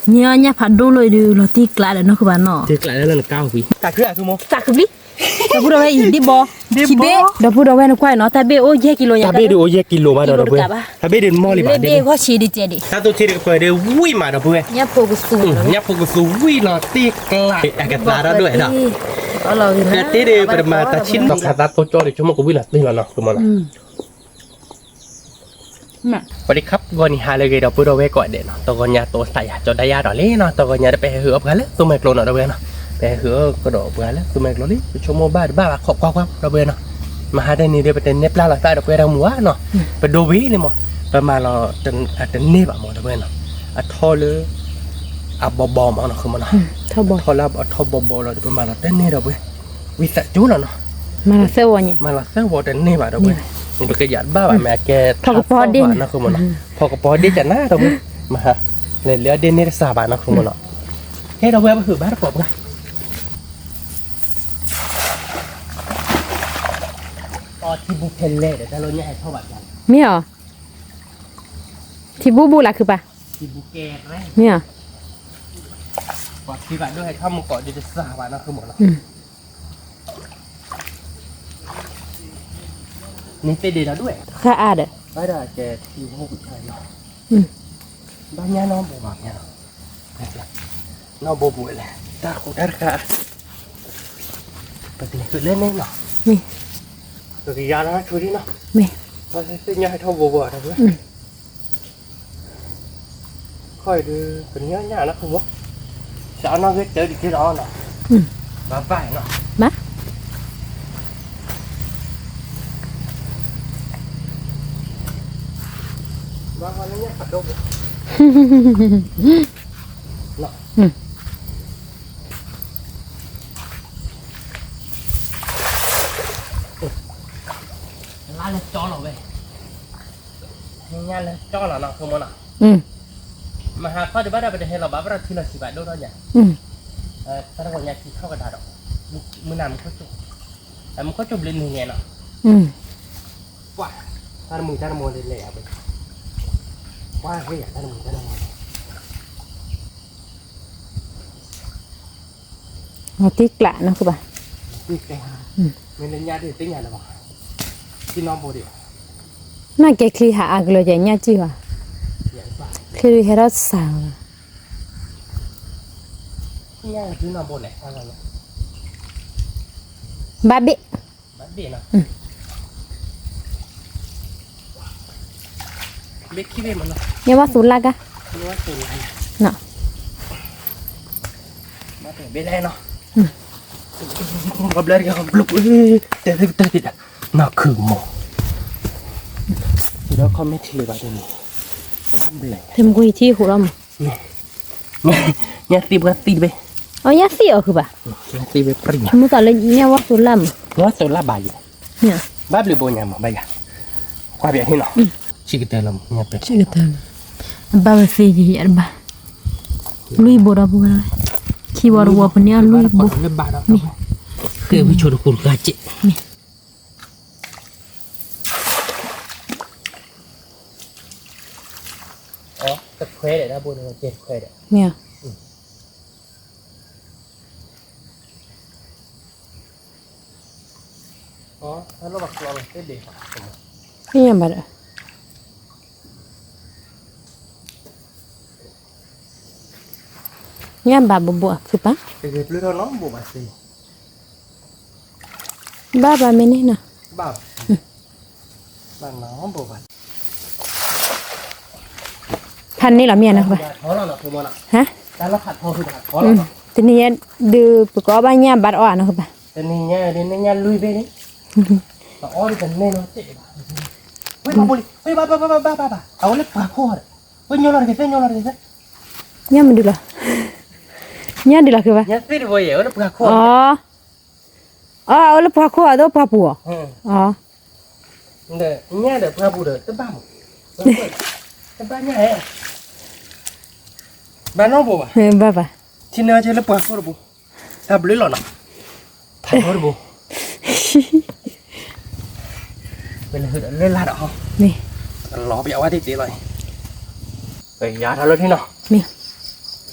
Nya phado loi du lo ti kla de no ku ba no. Ti kla de là cao vì. Cả khứa cứ mo. Tak bi. Da pu do we di bo. Ki be da pu do we no kwai no ta be o je kilo nya. Ta be de o ye kilo ma do bue. Ta be de mo li ba de. Be ko chi di te di. Ta to chi de ko de wi ma do bue. Nya po ku su. Nya po ku su wi lo ti kla. Ka ta đóด้วยđó. Có lo gì nữa. Ti de per ma ta chin. Ta ta to cho de chmo ko wi la ti la no ku mo na. สวัสดีครับวันนี้ฮาเลยเราพูดเอาไว้ก่อนเด่นตัวกญาตัวใส่จนได้ยาดอกเล่เนาะตัวกญาได้ไปหือกันแล้วตัวไมโครเนาะเราเว้ยเนาะไปหือกระโดดกันแล้วตัวไมโครนี่ชั่วโมงบ้าขอบความเราเว้ยเนาะมาหาได้นี่เดี๋ยวไปเต้นเนปลาเราใส่เราไปเราหมัวเนาะไปดูวิเลยมั้งประมาณเราจนอาจจะเนปอะมั้งเราเว้ยเนาะอัดทอเลยอับบอมเอาเนาะคือมันเนาะทอแล้วอัดทอบอเราประมาณเราเต้นเนปเราเว้ยวิสัยจู้เนาะมาละเซวเนี่ยมาละเซวเต้นเนปเราเว้ยมันก็ยัดบ้าแบบแม่แกพอกระป๋อดินนะคือมันเนาะพอกระป๋อดินจะหน้าเรามาเลยเหลือเดนนี่สาบานนะคือมันเนาะให้เราแวะมาถือบ้านกบกันตอนที่บุเพนเล่เดี๋ยวจะลดเนี่ยให้เท่าบัตรกันมีเหรอที่บูล่ะคือปะที่บุเกตไรมีเหรอก่อนที่บัตรด้วยให้เท่ามันก่อนจะสาบานนะคือมันเนาะนี่เป็นดีแล้วด้วยข้าอาดไม่ได้แกที่หูใช่เนาะบ้านนี้น้องบัวบางเนี่ยน้องบัวบัวเลยตาขุดได้ค่ะเป็นคือเล่นเนาะนี่ตัวที่ยานะช่วยดิเนาะนี่ตอนที่เนี่ยให้เท่าบัวบัวนะเพื่อนค่อยดูเป็นเงี้ยเนี่ยนะคุณวะสาวน้องเจอดีที่ร้อนเนาะบ้าไปเนาะบ้าบางวันนี้ขัดดกเนาะร้านเลยจ้อเราเว้ยงานเลยจ้อเราเนาะคือมันอ่ะมาหาข้อที่บ้านเราไปเห็นเราบ้านเราที่เราสิบาทดูเนาะเนี่ยถ้าเราอยากกินข้าวกระดาษมือหนำก็จุกแต่มันก็จุบลิ้นยังไงเนาะว้าถ้ามือถ้ามือเลยเลยอ่ะไปว่าเฮ้ยถ้ามือมาติ๊กละนะคือปะติ๊กแกฮะไม่เล่นยาดิติ๊กยาหรอวะที่น้องโบดิน่าแกคลีหาอักเลยอย่างเงี้ยจีวะคลีเฮรัสสาวที่ยาที่น้องโบเนี่ยอะไรเนี่ยบาบินะเบ็ดขี้เบ็ดมันเนาะยังว่าสุดละกะยังว่าสุดละเนาะมาแต่เบ็ดแล้วเนาะกับเลือดกับลูกแต่ติดน่าคือหมอแล้วเขาไม่ทีแบบนี้รับเลยเทมกุยที่หัวเราเนี่ยตีไปเอาเนี่ยสิเอาคือปะตีไปปริ้งมุตตะเลยเนี่ยว่าสุดละว่าสุดละใบเนี่ยใบหรือโบยามใบอะความแบบนี้เนาะชิคกี้พายเราเนี่ยเป็นชิคกี้พายบ้าเสียจีอันบ้าลุยบัวระบัวเลยขี้บัวระบัวปนเนี่ยลุยบัวนี่คือวิชาคุณกาจินี่อ๋อตะเควดได้บัวเนี่ยเจ็ดเควดเนี่ยอ๋อถ้าเราบักเราเป็นเด็กนี่ยังบ้าเนี่ยบ้าบัวคือปะคือเรื่องน้องบัวมาสิบ้าไม่เนี่ยนะบ้าน้องบัวพันนี่เหรอเมียนะบ้าท้อเราเนาะคือมันอ่ะฮะการเราผัดท้อคือผัดท้อเราเนาะทีนี้ดูประกอบบ้านเนี่ยบัดอ่อนนะคือปะทีนี้เนี่ยลุยไปนี่ต่ออ้อที่จะเน่นเจ็บเฮ้ยมาบุรีเฮ้ยบ้าเอาเล็บปากคอเลยเฮ้ยโยนอะไรกันเส้นเนี่ยมันดูละเนี่ยดูละคือปะเนี่ยสิบ่อยเอาเล็บปากคอเอาเล็บปากคอตัวปากปัวอ๋อเด้อเนี่ยเด้อปากปัวเด้อตะบ้าตะบ้าเนี่ยบ้านน้องบัวบ้าที่เนี่ยจะเล็บปากคอบัวถ้าบลิลล์นะถ้าบัวบัวเป็นเล่นลาดเหรอนี่ล้อไปเอาไว้ที่ตีเลยเฮ้ยยาทำรถที่เนาะนี่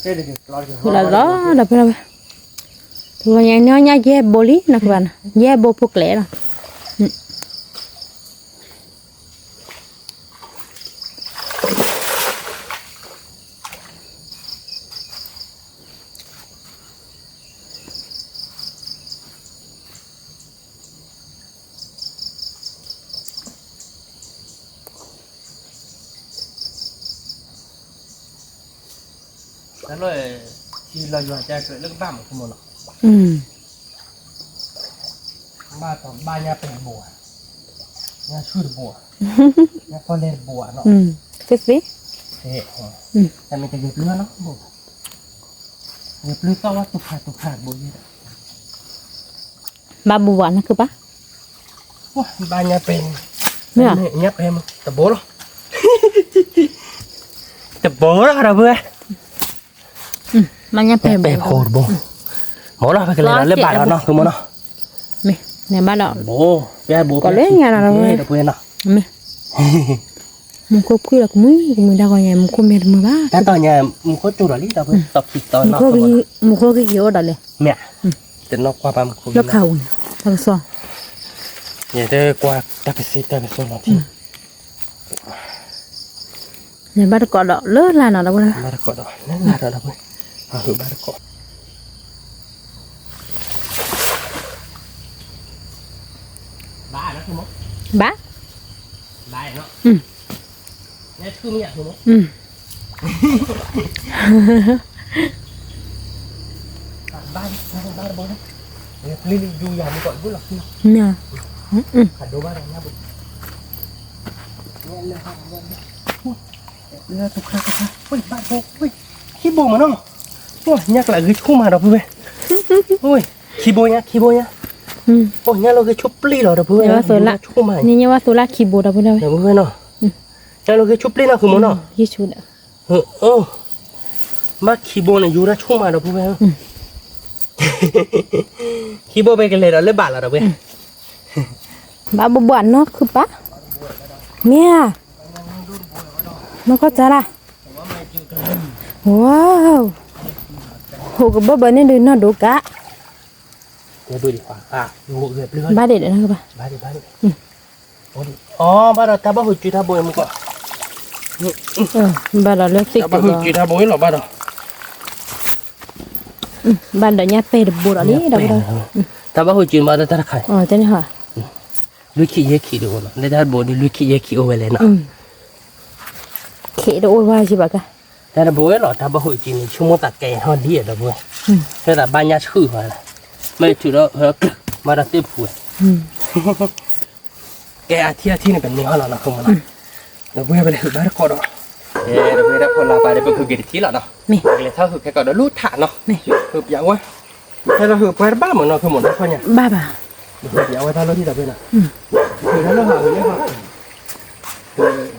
là đó đập ra thôi nhà nó nhà dê bò lý nè các bạn dê bò phục lẻ rồiแล้วเลยที่เราอยู่ใจเกิดเรื่องบ้ามันคือหมดหรอบ้าต่อบ้านเนี่ยเป็นบัวเนี่ยชื่อบัวเนี่ยก็เล่นบัวเนาะcái gìเฮ้แต่มันจะเย็บเลือดเนาะบัวเย็บเลือดก็ว่าตุกขาดบัวนี่แหละ ba bùa nó cứ bá ว้าบ้านเนี่ยเป็น เนี่ย เนี่ยเป็นตะโบหรอตะโบหรอเราเพื่อmà nhà bè bè khổ bồ mỏ là phải cái này lên bài đó nó cứ mỏ nó mẹ nhà ba đỏ bố bè bố có lấy nhà nào đâu được quên nó mẹ mình có quy là mình đang gọi nhà mình có mẹ mình ba cái tòa nhà mình có chỗ đó lý đâu tập thịt tòa nó mình có cái kiểu đó này mẹ thì nó qua ba mình lớp khẩu thằng son vậy đây qua ta phải nó thì nhà ba có đỏ lớn là nào đâu ra ba có đỏ lớn là đâu đâu ba có ba nó không ba ba nó nghe thương nhẹ không ba bố đấy Lily du nhà mình gọi vui lắm nha cả đồ ba này nha bố đưa tục ra ui bạn bố ui khi bố mà nó ui nhắc lại cái chú mà đọc vui ui khi bố nhá ôi nhá lo cái chúp ly rồi đọc vui chú mà nhưng mà số là khi bố đọc vui đâu đọc vui nó nhá lo cái chúp ly nào cứ muốn nó cái chú đó mà khi bố này du ra chú mà đọc vui không khi bố về cái lề đó lấy bạn là đọc vui ba bố bạn nó cứ bá mẹ nó có trả là wow hồ cái bố bên này nó đủ cá đuổi đi khoảng ngủ dẹp lưới ba để nữa các bạn ba đi ba đó ta bắt hồi chuyện ta bồi một cọ ba đó lớp xích ta bắt hồi chuyện ta bồi là ba đó ba đó nhát pe được bùa đó đi đâu ta bắt hồi chuyện ba đó ta khai thế này hả lướiขี้dễขี้được không để ta bồi đi lướiขี้dễขี้over lên nào khỉ đồ qua gì bà cả ta đã bồi rồi ta bắt hồi chuyện này chung một tạt kè hơn đi ở đâu bồi thế là ba nhà khử rồi mấy thứ đó mà đã tiếp phủi cái thi này cần nhiều hơn là không mà nó vui về lại ba có đó nó vui đã còn là bài để vừa cái thi là đó cái thao hử cái cỏ đó lút thả nó hử dạng quá hay là hử quay ba mà nó không muốn nó thôi nhỉ ba bà hử dạng quá ta nó đi đâu bên nào hử nó hở nhé hả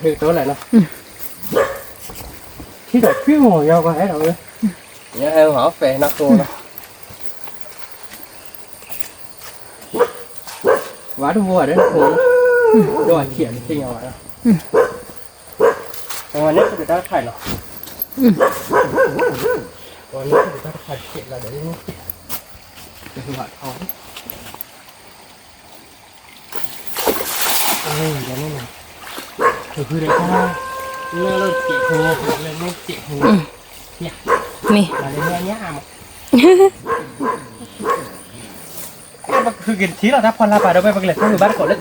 hử tối lại nó khi đó chuyên ngồi nhau qua hết rồi nhớ em hỏi về nó cô nó vá đồ vua đấy nó đồ ảnh khiển trên nhau vậy còn nếu người ta phải nó còn nếu người ta phải khiển là để hoạt khó vậy nên này từ đấy ta nó lên chị hồ lên lên chị hồ nhỉ nè là lên nhá màคือกินทีเราถ้าพอลาไปเราไปเลยถ้าอยู่บ้านก่อนเลย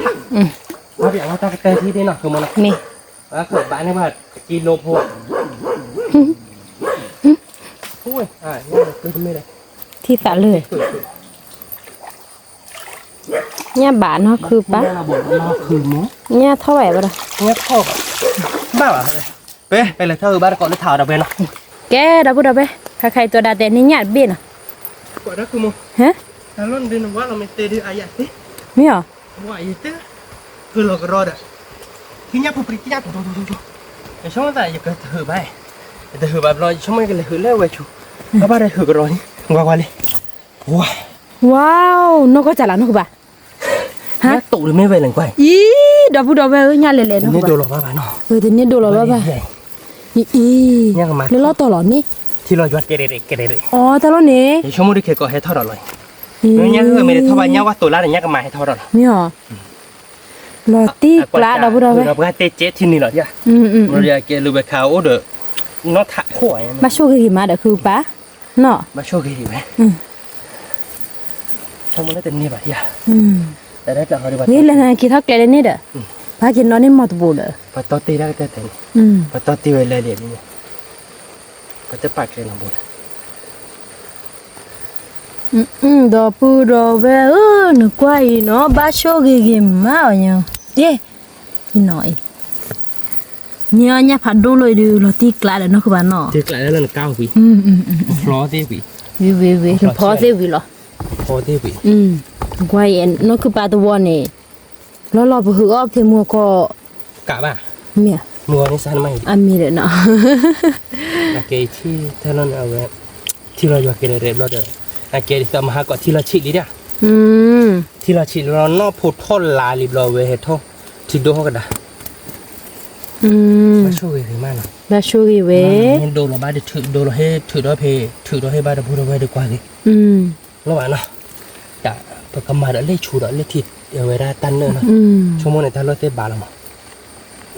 เราอยากว่าถ้าไปเตะที่นี่หน่อยคือมัน nè แล้วเกิดบ้านนี่ว่ากินโลพวกอุ้ยนี่คือทำไมเลย thi tạ lười nha bạn nó cứ bá เราบอกเราคือหมู nha thao bẻ vào đây เนี่ยพ่อบ้าอ่ะไปเลยถ้าอยู่บ้านก่อนเลยถ่ายเราไปเนาะ cái đó bữa đâu bé khai tôi đặt tên nhạt biết à ก่อนนั้นคือหมู hả ถ้าล้นดินว่าเราไม่เตะดิอายัดสิ mấy à ว่าอายัดสิคือเราก็รอดอ่ะที่ยับปุ๊บที่ยับดูแต่ช่วงนั้นอย่าเกิดถือไปแต่ถือแบบรอช่วงนั้นก็เลยถือเล่ไว้ชูเอาบ้านได้ถือก็รอนี่ว่าเลยว้า wow nó có trả là nó không bà hả tụ được mấy về lần quay ý đó bữa đâu bé nha lẹ lẹ nó đồ lò ba nó rồi thì nên đồ lò ba ý nó lo to lò nè ที่เราหยอดเกเรเกเร อ๋อตลอดนี้ ในชั่วโมงที่เคยก็ให้ทอดอร่อยเนี่ยคือไม่ได้ทอดเนี่ยว่าตัวร้านเนี่ยก็มาให้ทอดอร่อย นี่หรอลอตี้กลาดาบุดาเว เราเตเจที่นี่เหรอเนี่ย เราอยากเกลือไปขาวเด้อน็อตถักหัว มาโชว์กี่มาเด้อคือปะเนาะ มาโชว์กี่ไหมชั่วโมงละเต็มนี่ป่ะเนี่ยแต่ได้จากเขาดีกว่า นี่เลยนะคิดทักเลยนี่เด้อพากินนอนนี่หมดบูเด้อ ปัตตอตีได้ก็เต็มปัตตอตีไว้เลยเดี๋ยวนี้ก็จะปักเลยนะบุญ ดอปูดอเวนึกว่าอีเนาะบาโชกี่มาเนี่ยเย้อีหน่อยเนี่ยพัดดูเลยดูลอตี้กลาดเนาะคือบ้านเนาะ เจอกลายแล้วเรา9 ปีฟลอตีปี วิพอสิวิหรอ ฟลอตีปี กว่าอีเนาะคือปาตัวนี่แล้วเราไปหือออบเทมัวก็ กะป่ะ เมีย มัวนี่สั้นไหม อันมีเลยเนาะ โอเคที่ท่านนั่นเอาไว้ที่เราอยากเกลือเรียบร้อยเลยโอเคที่มาหาก็ที่เราชิลิเนี่ยที่เราชิเรานอกพูดทอดลาลิบเราเวทอที่ดูเขากันนะมาช่วยถึงมากนะ บาโชกี่เว ดูเราบ้านถือดูเราให้ถือด้วยเพถือด้วยให้บ้านเราพูดเอาไว้ดีกว่าดิระหว่างเนาะจะประกำมาเล่ชูเราเล่ทิดเอาไว้ได้ตันเนอร์นะชั่วโมงไหนท่านเราเตะบาลมั้ง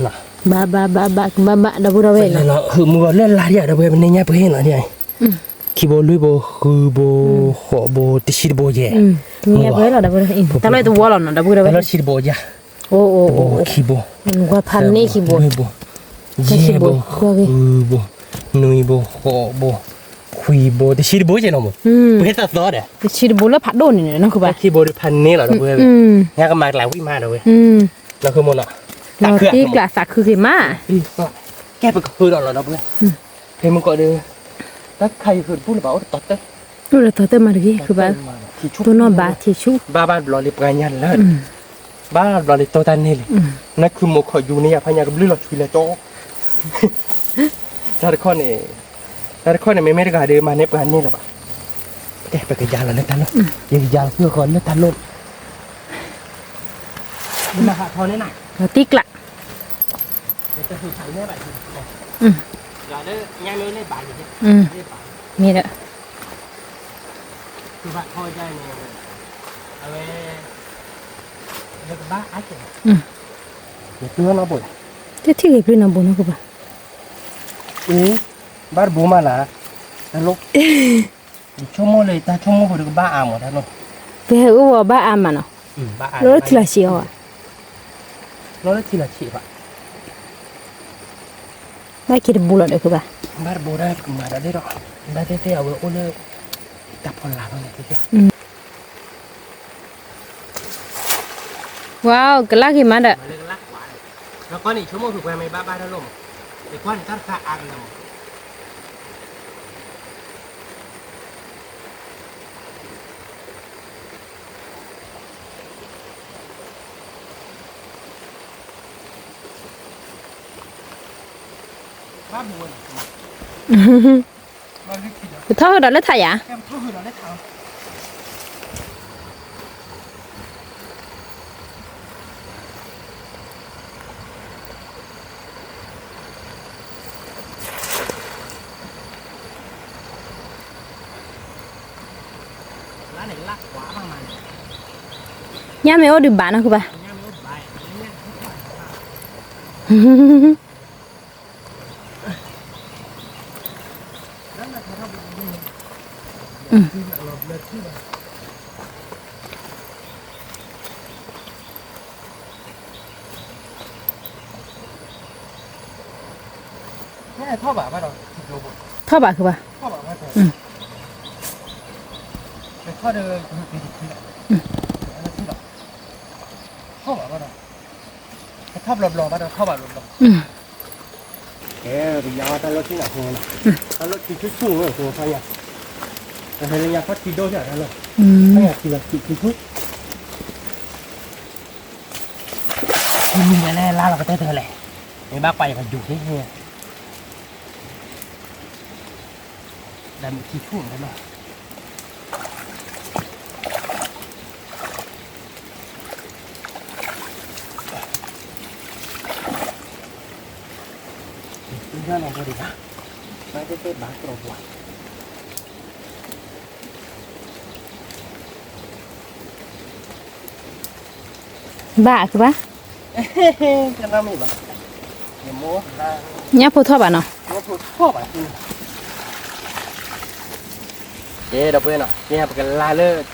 น่ะบาดาบุดาเว เนาะคือมือเล่นลาเนี่ยเราไปมันเนี่ยเพื่อนเหรอเนี่ยคีโบลุยโบคือโบขอโบติชิดโบเย่เนี่ยเพื่อนเราดาบุดาอินตลอดตัววอลล์เนาะดาบุดาเว แล้วชิดโบย่าโอ้คีโบ ว่าพันนี่คีโบ เย่โบคือโบนุยโบขอโบคุยโบติชิดโบเย่เนาะเพื่อนตัดต่อเด้อ ชิดบุแล้วพัดโดนนี่เนาะคือบ้า คีโบพันนี่เหรอเพื่อนเนี่ยก็มาหลายวิมาเด้อเว้ยแล้วคือหมดอ่ะ เราที่กระสักคือกี่มา แกไปกับคือเราเนาะเพื่อนเพลงมันก็เด้อแล้วใครคือพูดหรือเปล่าตัดเต้ รู้แล้วตัวเต็มมาดิคือบ้าตัวนอนบาทิชู บ้าบลอลิปกันยันแล้วบ้าบลอลิโตตันนี่เลยนั่นคือโมขอยู่ในพญากบลือเราช่วยเลยโตถ้าข้อเนี่ยไม่ได้กาเดินมาในปานนี่หรอปะแกไปกับยาแล้วเล่นทันแล้วยังยาเพื่อก่อนเล่นทันลมมาหาทอนี่หน่อย เราติ๊กละ จะถือใส่แม่ใบอย่าเล่นง่ายเลยเล่นใบอย่างเงี้ย มีละ คือว่าทอได้เนี่ยเอาไว้เล่นบ้าอาเจ๋งเดี๋ยวเพื่อนเราบ่น ที่ที่กี่ปีน้ำบุญนะคือบ้า บ้านบูมาละแต่ลูกชั่วโมงเลยแต่ชั่วโมงพอดีก็บ้าอ่างหมดแล้วเนาะ ไปเหอะว่าบ้าอามันเนาะ บ้าอ่าง รถทีละเชียวอ่ะ รถทีละชีพอ่ะ บ้าคิดบุญเลยคือบ้า บ้านบูได้มาได้หรอได้เท่ๆเอาไว้โอ้เลยจับคนหลังเลยทีเดียว ว้าวกระลักกี่มาเด้อ มาเลยลักหวานแล้วก็นี่ชั่วโมงถูกไปไหมบ้าได้ลมไอ้ก้อนตั้งค่าอ่างเลยบ้าบูนบ้าลึกทีเดียว เท่าดอกแล้วถ่ายอ่ะ แกมเท่าหือเราได้ทางร้านไหนลักขวาบ้างมัน ย่าไม่เอาดื่มบ้านนะคือบ้า ย่าไม่รู้ใบเนี่ยนั่นแหละครับเราเลิกที่นี่ท่อแบบว่าเราติดโลบ เท่าบ้าคือบ้า ท่อแบบว่าเป็นท่อเดินเป็นที่ไหนที่หรอท่อแบบว่าเราท่อหลบๆว่าเราท่อแบบหลบๆไปยาวแต่รถที่ไหนหัวนะแต่รถที่ชุดสูงเลยหัวพายแต่เฮียพัดตีโดใช่ไหมล่ะพายตีแบบตีชุดมีอะไรล่าเราก็เจอเลยไม่บ้าไปกันอยู่ที่เฮียแต่มีที่ชุ่มกันเนาะเพื่อนเราพอดีนะไป เต้บ้าตรงหัว บ้าคือปะ จะทำไม่บ้าเดี๋ยวโม่ได้ เนี่ยพูดทอดอ่ะเนาะ โม่ถูกชอบอ่ะเจ๊เราเพื่อนเนาะเจ๊ไปกันลาเลิศ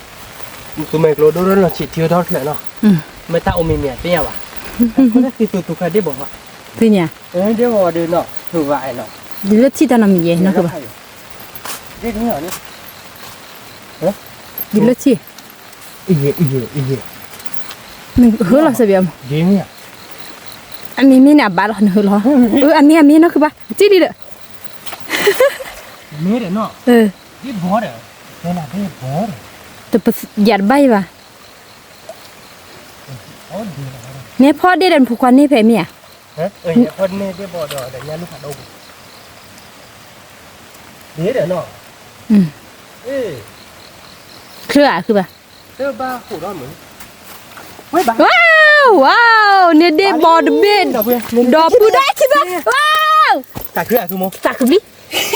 ตัวเมกโลดโดนเราฉีดเที่ยวทอดเลยเนาะไม่ตาอมเมียเตี้ยวอ่ะคนนั้นคือตัวใครได้บอกว่า คือเนี่ย เดี๋ยวว่าเดินเนาะถูกว่าไอ้เนาะ ดิลที่ตานามีเยนะคือปะ เด็กนี่เหรอนี่ ดิลที่ อีเย่ มันเฮ้อเราเสียบ เดี๋ยวเนี่ย อันนี้มีเนี่ยบ้าหรอเฮ้อหรออันนี้มีนะคือปะจี้ดิเด้อ มีเด้อเนาะ ที่บอสเนี่ยนะที่บอส แต่ปหยัดใบปะ โอ้ดีนะ เนี่ยพ่อได้เดินผูกควันนี่เพ่เมีย คนนี้ที่บอสเดี๋ยวนี้ลูกค้าดูเดี๋ยวเนาะเครือคือปะ เจ้าบ้าขู่ร้อนเหมือนไม่บ้า ว้าวเนี่ยเดบอดเบนดอปูได้ใช่ปะว้าว ตาคืออะคือโม จากคือดิ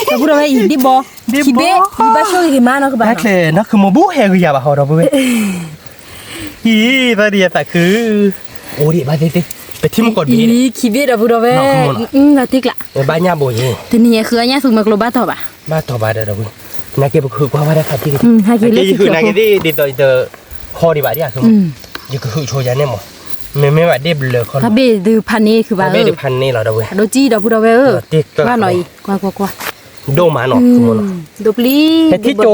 แต่พูดอะไรอีกดิบอคิเบอีบ้าช่วยกี่มาเนาะคือบ้า แค่เลยนะคือโมบุเฮกุยาบะฮอร์ดอเว้ยฮีตาเดียตาคือโอ้ดิบ้าดิไปที่มันกดบี อีคิเบดอพูดอะไรนาติกละ บ้านยาโบย ทีนี้คือเนี่ยสุกมากลบ้าต่อปะ บ้าต่อบ้าเด้อเว้ยนักเก็บคือกว่าได้ค่ะที่ ให้กินเล็ก คือนักเก็บที่ต่อเจอคอดีบ้าดิอะคือยังคือโชยาเนี่ยมั้งไม่ว่าได้เบลอคน ถ้าเบดูพันนี้คือบ้า ไม่ได้พันนี่หรอเด้อเว้ย โดจีดอพูดอะไรว่าหน่อยกว่า โดมาเนาะคือโมเนาะ ดบลี แต่ที่โจ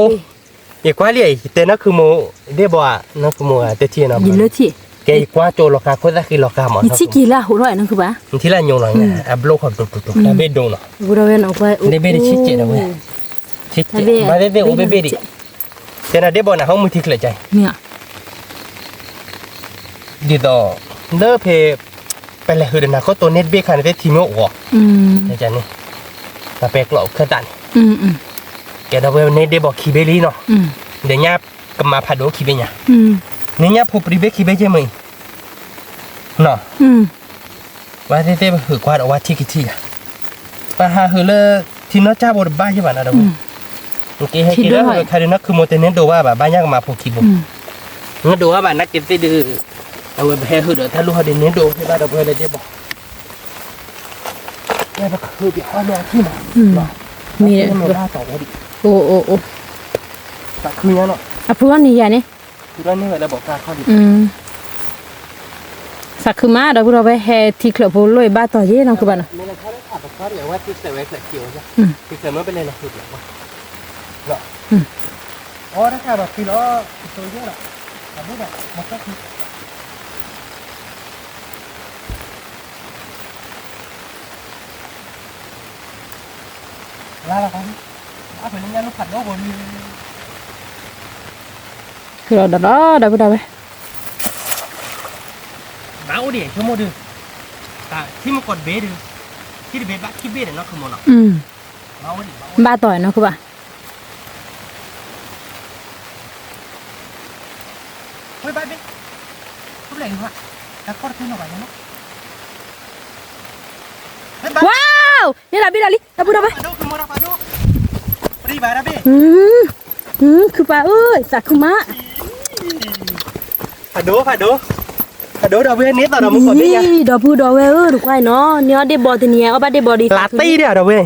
อีกว่าเลยแต่นั่นคือโมได้บอกนั่นคือโมแต่ที่นั่น ยินเลยที่ แกอีกว่าโจโลกาคนละคือโลกาหมด อีชิกีละหัวร้อยนั่นคือบ้า ที่ละยงหลังอับโลกตุกแต่เบ็ดโดนเนาะ พูดอะไรออกไป ได้เบ็ดชิเจนะเว้ยชิเจมาได้โอเบ็ดดิแต่นั่นได้บอกนะเขามือที่เคลื่อนใจ เนี่ย ดีต่อเลิกเพไปเลยคือเดี๋ยวนะเขาตัวเน็ตเบคคันได้ทีมออกเข้าใจนี่แต่แปลกหลอกขึ้นตันแกเราเวลเน็ตได้บอกคีเบลี่เนาะเดี๋ยวเนี้ยก็มาพัดโดคีเบเนี่ยเนี่ยผู้ปริเบคีเบใช่ไหมเนาะว่าเต้ๆหือกวาดเอาว่าที่กี่ที่อ่ะปัญหาคือเลิกที่น้าจ้าบดบ้านใช่ป่ะนะเราโอเคให้กินแล้วใครดูนักคือโมเตเนนดูว่าแบบบ้านยากมาพกคีบงั้นดูว่าแบบนักเก็บที่ดื้อเอาไปให้คือเดี๋ยวถ้าลูกเขาเดินเน้นดูให้บ้านเราไปเลยเดี๋ยวบอกได้ปะคือเดี๋ยวว่าแม่ที่มามีเลย มันล่าต่อแล้วดิ โอ้ตักคือเนาะ อ่ะพูดว่านี่อย่างนี้ คือว่านี่เราบอกการข้อดิ สักคือมาเราพูดเราไปแห่ที่เคลือบพูลอยบ้าต่อเย่น้องคือบ้าน ไม่เราเขาได้ขาดข้อเดี๋ยวว่าที่เสวยเกลือเขียวใช่ที่เสวยมันเป็นอะไรนะคือแบบว่าเนาะอ๋อถ้าขาดแบบคือเราตัวเยอะหรอแต่ไม่แบบมันก็คือลาละครับเอาไปเลี้ยงลูกขัดโลกบน คือเราเราพูดเราไป บ้าโอเดียชั่วโมงดึงแต่ที่มันกดเบสดึงที่เบสบ้าที่เบสเนี่ยnóคือมันเนาะบ้าโอเดียบ้าต่อยน้องคือบ้า เฮ้ยบ้าเบสทุกอย่างวะแล้วก็ที่เราไปเนาะว้าวนี่เราพี่ดาลิเราพูดเราไป ดูคือมันเราไปดูรีบไปนะเบสคือบ้าสักคือมา ผ่าดูเราเว้นนิดต่อเรามึงกดได้ยัง ดอพูดอเวดูควายเนาะเนี่ยเดบอตัวเนี่ยเอาบ้าเดบอดี ลาตี้เดียวเราเว้ย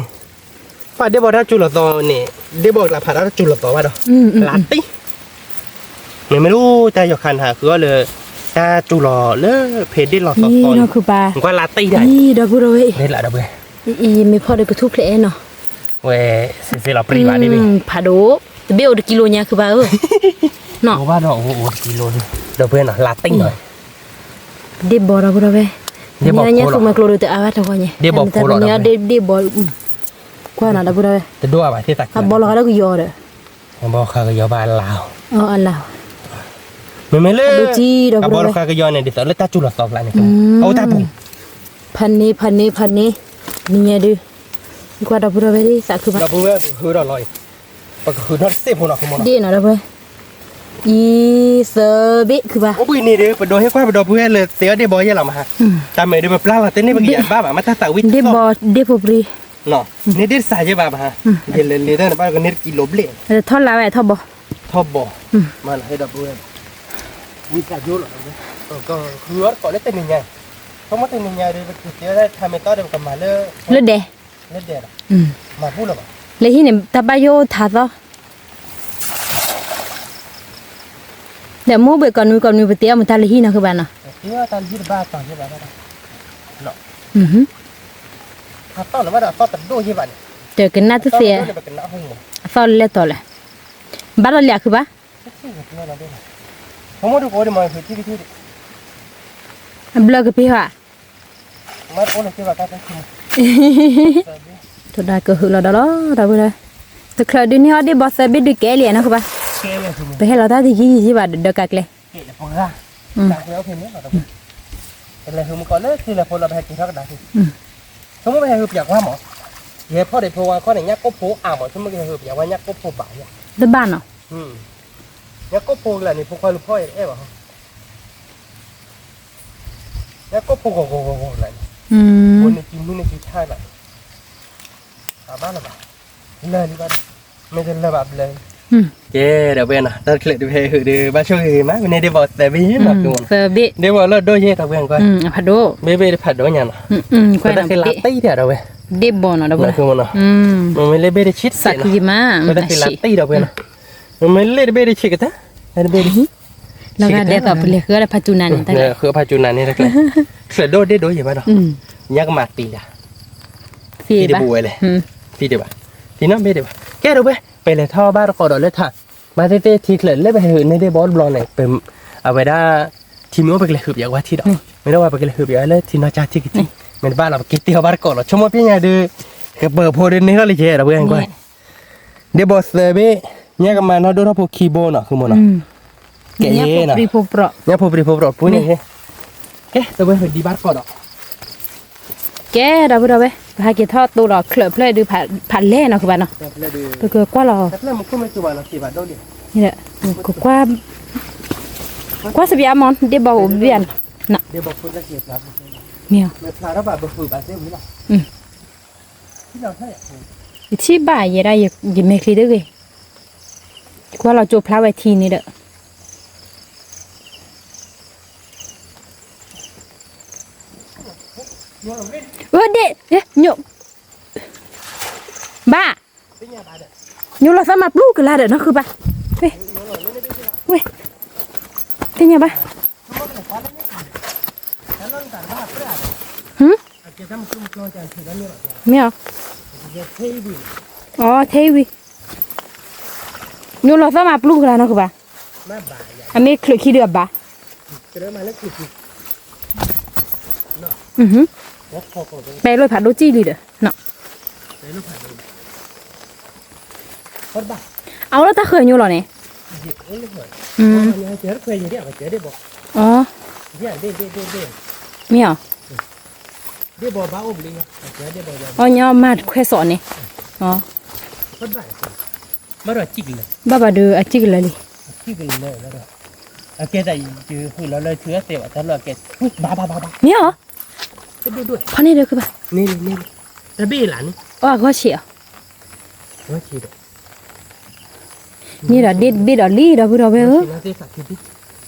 ผ่าเดบอลถ้าจุลต่อเนี่ยเดบอลลาผ่าถ้าจุลต่อว่าดอลาตี้ไม่รู้แต่หยกคันหาคือว่าเลยถ้าจุลเลยเพจได้หลอดต่อตอน นี่เนาะคือบ้า ผมว่าลาตี้ได้ นี่ดอพูดเอาไว้ นี่แหละเราเว้ย ไม่พอได้กระทุกเพลเนาะ เว้ยเสียเราปรีบาได้ไหม ผาโดเบลกิโลเนี่ยคือบ้าเนาะ โอ้บ้าเราโอ้โหกิโลนึงเราเพื่อนเนาะลาติ้งหน่อย เดบอเราพูดเอาไว้เนี่ยสุมาโกลแต่อาวัตเอาไว้เนี่ยเดบอกว่าน่ะเราพูดเอาไว้ จะดูอะไรที่ตัก บอลเราก็ยอเลย บอกข้าก็ยอบานลาว อันลาว ไม่เลยบอกข้าก็ยอเนี่ยดิสแล้วตาจุลต่อกันเนี่ยเอาตาปุ่ง พันนี้นี่ดูกว่าเราพูดเอาไว้ดิสักคือบ้า เราพูดว่าคือเราลอยปกคือนั่นเสียบหัวเราคือมัน ดีนะเราพูดอีเซเบคือบ้า โอ้ปุ้ยนี่เด้อไปโดนให้กว่าไปโดนเพื่อนเลยเสียเดบอยยังหล่ะมาฮะตามไม่ได้มาปลาเราเต้นนี่บางอย่างบ้าแบบมาตาตาวิทย์ เดบอปรี เนาะนี่เด็ดสายใช่ป่ะฮะเดี๋ยวเลยได้นะบ้านก็เน็ตกิโลเบล ทอดลาไว้ทอดบ่ ทอบบ่มันให้ดับเบิ้ลวิจารณ์ยุ่งหรอก็คือว่าก่อนเล่นเต้นยังไงเขามาเต้นยังไงเลยคือเดี๋ยวได้ทำให้ต่อเดี๋ยวกันมาเลือดแดเล่นเด็ดมาพูดหรอ เลยที่เนี่ยตาบายโยทาต่อเดี๋ยวมูเบก่อนมีไปเตี้ยมันทาเลยที่นะคือบ้านน่ะเตี้ยตอนที่บ้านตอนที่บ้านเนาะถ้าต้นหรือว่าต้นตัดดูที่บ้านเจอกันหน้าทุเสียฟ้าเล่ต่อเลยบ้านเราเลี้ยคือบ้าผมมาดูก่อนดิมาคือที่บล็อกพี่ว่ามาโอ้เลยที่ว่าการทำทุกได้ก็คือเราได้ไปเลยแต่คราวนี้เขาได้บอสเบิดดูแก่เลยนะคือบ้าไปให้เราได้ที่บ้านเด็กกันเลยเด็กพงละจากแล้วเพลงนี้เราต้องเป็นอะไรคือมันก่อนเลยคืออะไรพอเราไปกินข้าวกันได้สมมติไปคืออยากว่าหมอเฮ้ยพ่อเด็กพงว่าข้อไหนยักษ์ก็โผล่หมอสมมติคืออยากว่ายักษ์ก็โผล่บ่ายเดินบ้านเนาะยักษ์ก็โผล่อะไรนี่พวกคนรู้พ่อเอ๋วะยักษ์ก็โผล่อะไรคนในกินนู่นในกินใช่แบบบ้านเราบ้านเลยนี่บ้านไม่ใช่เลยแบบเลยเจ๊เดี๋ยวเว้นนะตอนเคล็ดเดี๋ยวคือเดี๋ยวบ้านช่วยไหมวันนี้เดี๋ยวบอกแต่ไม่หมดทุกคนเดี๋ยวบอกเราโดยเจ๊ตะเว้นก่อนผัดโดเบ๊เผัดโดยังนะก็ได้แค่ลาตี้เดี๋ยวเราเว้นเดี๋ยวบอกนะเดี๋ยวบอกนะมันไม่เล่เบ๊ได้ชิดสักกี่มาก็ได้แค่ลาตี้เดี๋ยวเว้นนะมันไม่เล่เบ๊ได้ชิดกันนะเบ๊ได้แล้วก็เดี๋ยวต่อไปเลยคืออะไรพัจุนันนี่คือพัจุนันนี่แหละเคล็ดโดได้โดยังไงเนาะยักษ์มาตีละพี่เดี๋ยวบุ้ยเลยพี่เดี๋ยวพี่น้องเบ๊เดี๋ยวแกดูเบ๊ไปเลยท่อบ้านเราก็โดนเลยท่ามาเต้ทีเคล็ดเล่ไปหืนในได้บอสบอลเนี่ยเป็นเอาไว้ได้ทีมว่าไปเลยหืบอย่างว่าที่ดอกไม่ได้ว่าไปเลยหืบอย่างเลยที่นอจ่าที่กิจเหมือนบ้านเรากิจที่เขาบ้านก่อนเราชมว่าพี่ไงดูกับเบอร์โพดินนี่เราเลยเจอเราเพื่อนก้อยเดี๋ยวบอสเลยเบ๊เนี่ยก็มาเราดูท่าพวกคีย์บอร์ดเนาะคือมันเนาะแกเย่นะเนี่ยพอปริโภคปุ๊บนี่แกตัวเบ๊ดีบ้านก่อนเนาะแกเราไปพาเกี่ยวทอดตัวเราเคลือบเลยดูผ่านเล่เนาะคือบ้านเนาะตัวเกือบกว่าเราแล้วมันก็ไม่จุบเรากี่บาทโดนเดียวนี่แหละกว่าสบีอามอนเดี๋ยวบอกเวียนน่ะเดี๋ยวบอกคนละเกียรติครับเมียวเมื่อพาเราแบบฝึกแบบเจ้าหรือเปล่าที่เราใช่ที่บ่ายยังได้ยังไม่คลีด้วยกว่าเราจบพระไว้ทีนี่เด้อเด็ดหยกบ้าหยกเราสมัครลูกกันละเด้อเนาะคือบ้าเว้ยที่เนี่ยบ้าไม่เอาอ๋อเทวีหยกเราสมัครลูกกันละเนาะคือบ้าอันนี้คลือขี้เดือบบ้าไปเลยผัดโรจี้เลยเด้อเนาะเอาแล้วตาเคยอยู่หรอเนี่ยอ๋อมีเหรออ๋อเนี่ยมาแค่สอนเนี่ยอ๋อมาดูจิกเลยบ้าดูอ่ะจิกเลยจิกเลยแล้วก็โอเคแต่คือเราเลยเชื่อเสียว่าตลอดเกศบ้ามีเหรอดูพอนี่เด้อคือป่ะนี่แต่เบี้ยหลานอ๋อก็เฉียวก็เฉียวนี่เราเด็ดเบี้ยเราลีเราพูดเราไป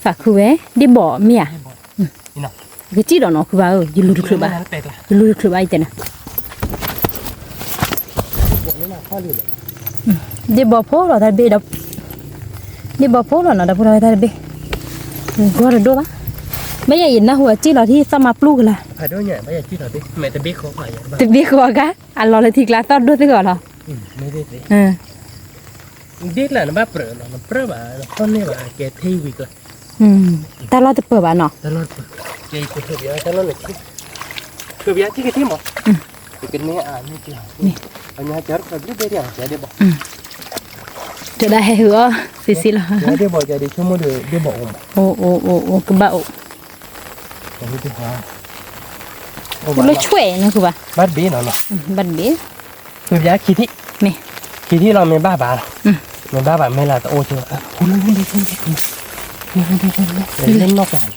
ฝากคือเว้เด็ดบ่เมียก็จีเราเนาะคือว่ายืนลุกคือบ้ายืนลุกคือบ้าอีเจนะเด็ดบ่พอเราได้เบี้ยเราเด็ดบ่พอเราเนาะเราพูดเราได้เบี้ยก็เราดูป่ะไม่ใช่ยินนะหัวจีเราที่สมัครลูกละผ่านด้วยเนี่ยไม่ใช่จีเราดิแม่แต่บิ๊กเขาผ่านแต่บิ๊กเขาก็อันเราเลยทีกลาต้นด้วยที่ก่อนเหรอไม่ได้สิบิ๊กแหละนะบ้าเปลือกนะเปลือกแบบต้นนี่แบบแกที่วิกละแต่เราจะเปิดบ้านเนาะแต่เราแกจะคือเบียร์แต่เราเลยคือเบียร์ที่ที่หมอเป็นเนี่ยนี่กี่นี่อันนี้จะคือบิ๊กเบียร์จะได้บอกจะได้ให้หัวสิละได้บอกจะได้ชั่วโมงเดียวได้บอกโอ้กระเป๋าเราช่วยนะคือว่าบัดเบี้ยเนาะบัดเบี้ยคือยาขี้ที่นี่ขี้ที่เราไม่บ้าบาไม่บ้าบาไม่ละแต่โอ้เจ้าคุณเล่นเล่นนอกลาย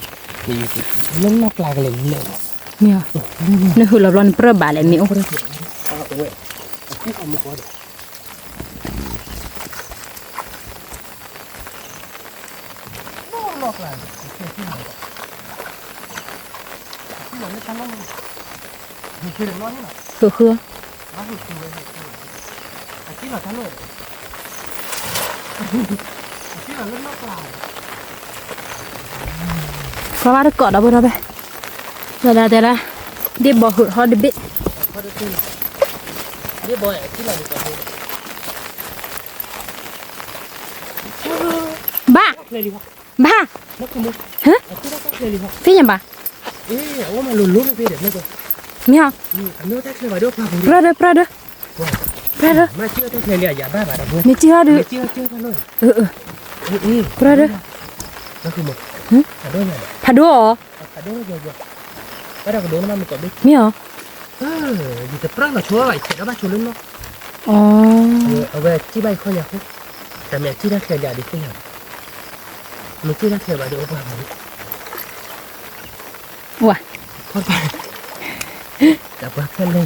เล่นนอกลายเลยเนี่ยนี่คือเราลอนเปรี้ยวบาเลยมีโอ้ นี่เอามือก่อนนอกหลังที่ไหนที่ไหนไม่ทันแล้วมีคือเด็กน้อยนี่หรอ คือ น้องคือเลยที่เราทันเลยที่เราเล่นนอกหลัง เพราะว่าถ้ากอดเอาไปเอาไปแต่ละเดี๋ยวบอกหุ่นเขาเดี๋ยวเบ็ด พอได้ตีนี่บอยที่เราดีกว่า บ้า เลยดีกว่า บ้า นักขโมย ฮะ ที่เราเลยดีกว่า พี่ยังบ้า โอ้มาลุ้นพี่เด็กไม่ตัว ไม่เอา อันนู้นแท็กเลยว่าด้วยความ ปลาเด้อมาเชื่อแท็กเลยอย่าบ้าบ้าด้วย ไม่เชื่อดู เชื่อกันเลย ปลาเด้อ นักขโมยอันนู้นเลย ผัดดูเหรอ อันนู้นเยอะๆก็ได้ก็โดนมันก่อนดิ ไม่เหรอ อยู่แต่ปลาเราชัวร์ไว้เสร็จแล้วบ้าชัวร์ลุ้นเนาะ อ๋อ เอาไว้ที่ใบข้ออยากแต่แม่ที่แท็กเลยอย่าดิขึ้นอย่างมันที่แท็กเลยว่าด้วยความ ว่ะ พอไปจับปลาแค่เลย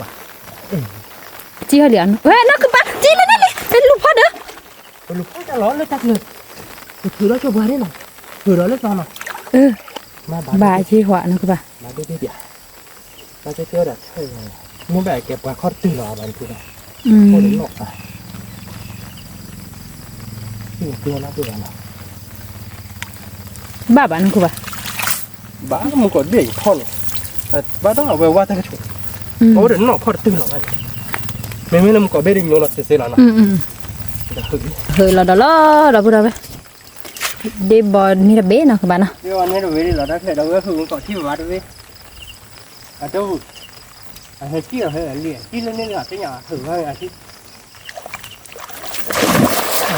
ว้า จี้เขาเหลืองเฮ้ยนั่นคือปลาจี้เลยเป็นลูกพ่อเด้อ ลูกจะร้อนเลยจักเลยถือแล้วจะบ้าได้หรอถือแล้วเล็กน้อยหรอมา บาจี้หัวนั่นคือปลา มาเดี๋ยวมาเจอแบบใช่ไงมึงแบบเก็บปลาคอดตีหรอมันคืออะไรโคตรหลอกอ่ะที่เตี้ยนะเตี้ยนะ บ้านั่นคือปลา บ้ามึงกดเบี้ยพ่อเลยบ้าต้องเอาไว้ว่าตั้งชุดโอ้เดี๋ยวหนอกคอดตีหรอมันไม่มึงกดเบี้ยดิ้งยงหรอกเสียหรอนะเฮ้ยเราพูดเอาไปเดี๋ยวบอลนี่ระเบ้นะคือบ้านะ เดี๋ยววันนี้เราไปเราได้แค่เราก็คือมึงกดที่บ้านด้วยอ่ะเจ้าอ่ะเฮ้ยที่เราเฮ้ยเลี้ยที่เล่นนี่อ่ะที่อย่างถือว่าอ่ะที่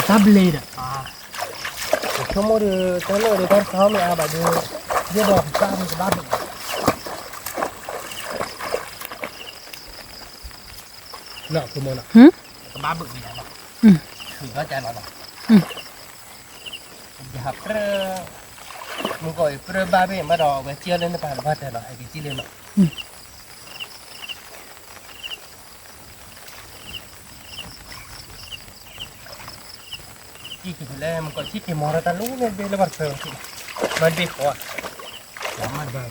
ตับเลยอ่ะชั่วโมงเดียวตอนเราเดี๋ยวตอนเช้าไม่เอาแบบเดียวเดี๋ยวบอกตามจะบ้าเนาะคือมันอ่ะบ้าบึกอย่างเนาะถือว่าใจเราเนาะอย่าเปรี้ยมึงก็เปรี้ยบ้าเบี้ยมาดอกเวทีเล่นในป่าบ้านแต่เราไอ้ที่เล่นเนาะที่คือแล้วมันก็ที่กี่โมงแล้วตาลูกเนี่ยเดี๋ยวเราบัดเพิ่มขึ้นมันดีกว่าแล้วมันบ้าง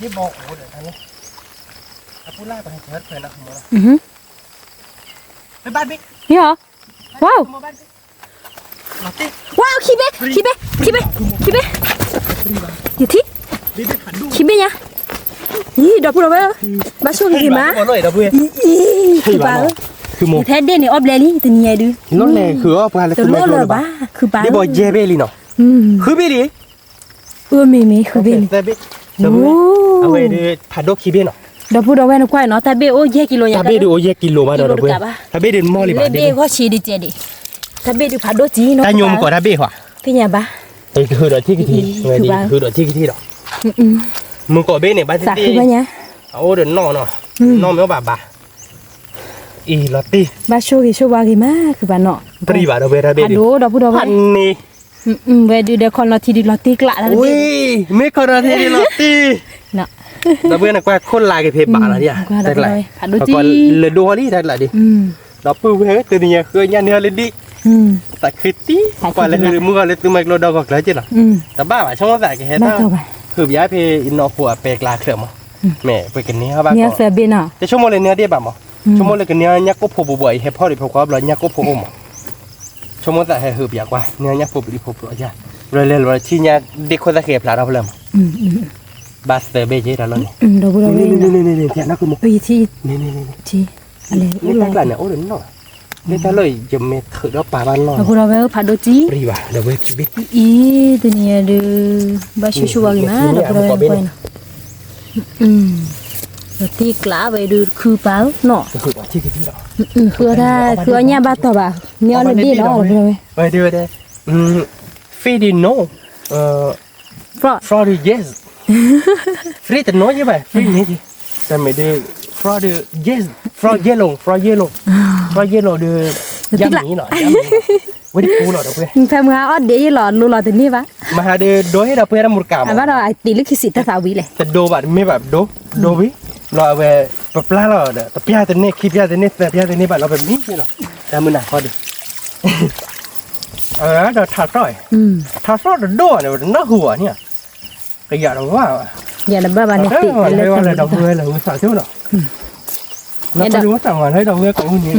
ที่บอกโอ้เดี๋ยวท่านเนี่ยถ้าพูดไล่ไปให้เชิดไปนะคุณหมอไปบ้านบิ๊ก นี่เหรอว้าว ลาเต้ ว้าวขี้เบ้อยู่ที่ บิ๊กขันดู ขี้เบ้เนี่ยนี่ดอกพูดเอาไว้บ้าช่วงกี่มา หน่อยนะเพื่อน คือปลา คือโม แท้เด่นนี่ออบเลยนี่ตัวนี้ดู น้องแรงคือว่าปลาอะไร ตัว คือ โล ไม่ เล รู้ ยบ้าคือปลา นี่บอกเย่เบลีเนาะคือเบลี มีคือเบ้ แต่เบเอาไว้ดูผัดดอกขี้เบเนาะ ดอกพูดเอาไว้นะควายเนาะแต่เบ้โอ้ยกิโลอย่าง ถ้าเบดูโอเย่กิโลมาเนาะเพื่อนถ้าเบดูมอลิบา เบ้ก็ชีดิเจดิถ้าเบ้ดูผัดโดจีเนาะ ถ้ายมก่อนถ้าเบหัว พี่เนี่ยบ้า ไอ้คือดอกที่กี่ทีไงดีคือดอกที่กี่ทีดอกมึงก่อเบเนี่ยบ้าน สัก ที่ คือว่าเนี่ย โอ้เดี๋ยวนอเนาะนอไม่ว่าบ่าอีลอตตี้ บ้าโชกิโชวากิมาคือบ้าเนาะ ปรีบาเราเวราเบ ผัด ดิ โดดอกพูดเอาไว้ พันนี่ เวดูเดี๋ยวคนเราทีดีเราตีกละแล้ว อุ้ยไม่คอร์เทดีลอตตี้ เนาะ เราเพื่อนกว่าคนลายกับเพย์บาแล้วเนี่ยได้ไรก่อนเลยดูนี่ได้ไรดิเราปื้มเฮ้ยตัวนี้คือยันเนื้อเลยดิแต่คือตีกว่าเลยคือมือเลยตัวไม่เราดอกก็เลยจีละแต่บ้าช่องแต่แค่ถ้าคือย้ายเพย์อินนอผัวเปกลาเคลื่อนมั้งแม่ไปกันเนี้ยบ้า เนี่ยเสือเบน่ะ แต่ชั่วโมงเลยเนื้อเดียบมั้งชั่วโมงเลยกันเนี้ยยักษ์ก็พบบ่อยให้พ่อหรือพ่อครับเรายักษ์ก็พบมั้งชั่วโมงแต่ให้หืบอยากว่าเนื้อยักษ์พบหรือพบอะไรเลยที่ยักษ์เด็กคนตะเขียบหลาเราเพิ่มบาสเตอร์เบย์เจอแล้วนี่ เราพูดเอาไว้ นี่เทียนนักคือมุก ไปที่ นี่ ที่อะไร นี่ตั้งแต่เนี่ยโอ้เดี๋ยวน้อยนี่แต่เลยจะเม็ดถือแล้วป่าบ้านน้อย เราพูดเอาไว้ผัดโดจี ปรีบ่าเดี๋ยวเว้ยบิ๊ก อีตัวนี้ดูบ้าชัวร์ๆนะเราพูดเอาไว้นะเราตีกล้าไปดูคือเปล่าเนาะ คือว่าที่กี่ดอก คือถ้าคือเนี่ยบ้าต่อบ่าเนี่ยเราดีเนาะเราพูดเอาไว้ ไปดูได้ฟีดิโน่เพราะ fraud yes ฟรีแต่น้อยยังไงฟรีนี่ดิแต่ไม่ได้ fraud yes fraud yellow ดูย้ำนี้หน่อย วันนี้ปูหลอดเพื่อน แฟมงาออดเดี๋ยวหลอดรู้หลอดตัวนี้ปะ มาหาเดโดให้เราเพื่อนมุดกาม อ่ะว่าเราตีลึกขี้สิตาสาวีเลย แต่โดแบบไม่แบบโดวิเราเอาไปปลาเราเด้อแต่พิจารณาคิดพิจารณาแต่พิจารณาแบบเราแบบนี้นี่หรอแต่มือหนักพอดีเราทาร้อยทาร้อยโดเนี่ยน่าหัวเนี่ยก็อย่าเราว่า อย่าละบ้าบ้านเนี่ยติ เรียกว่าอะไรดอกเบี้ยหรือสาวเที่ยวหรอแล้วก็ดูว่าสั่งงานให้ดอกเบี้ยของคนนี้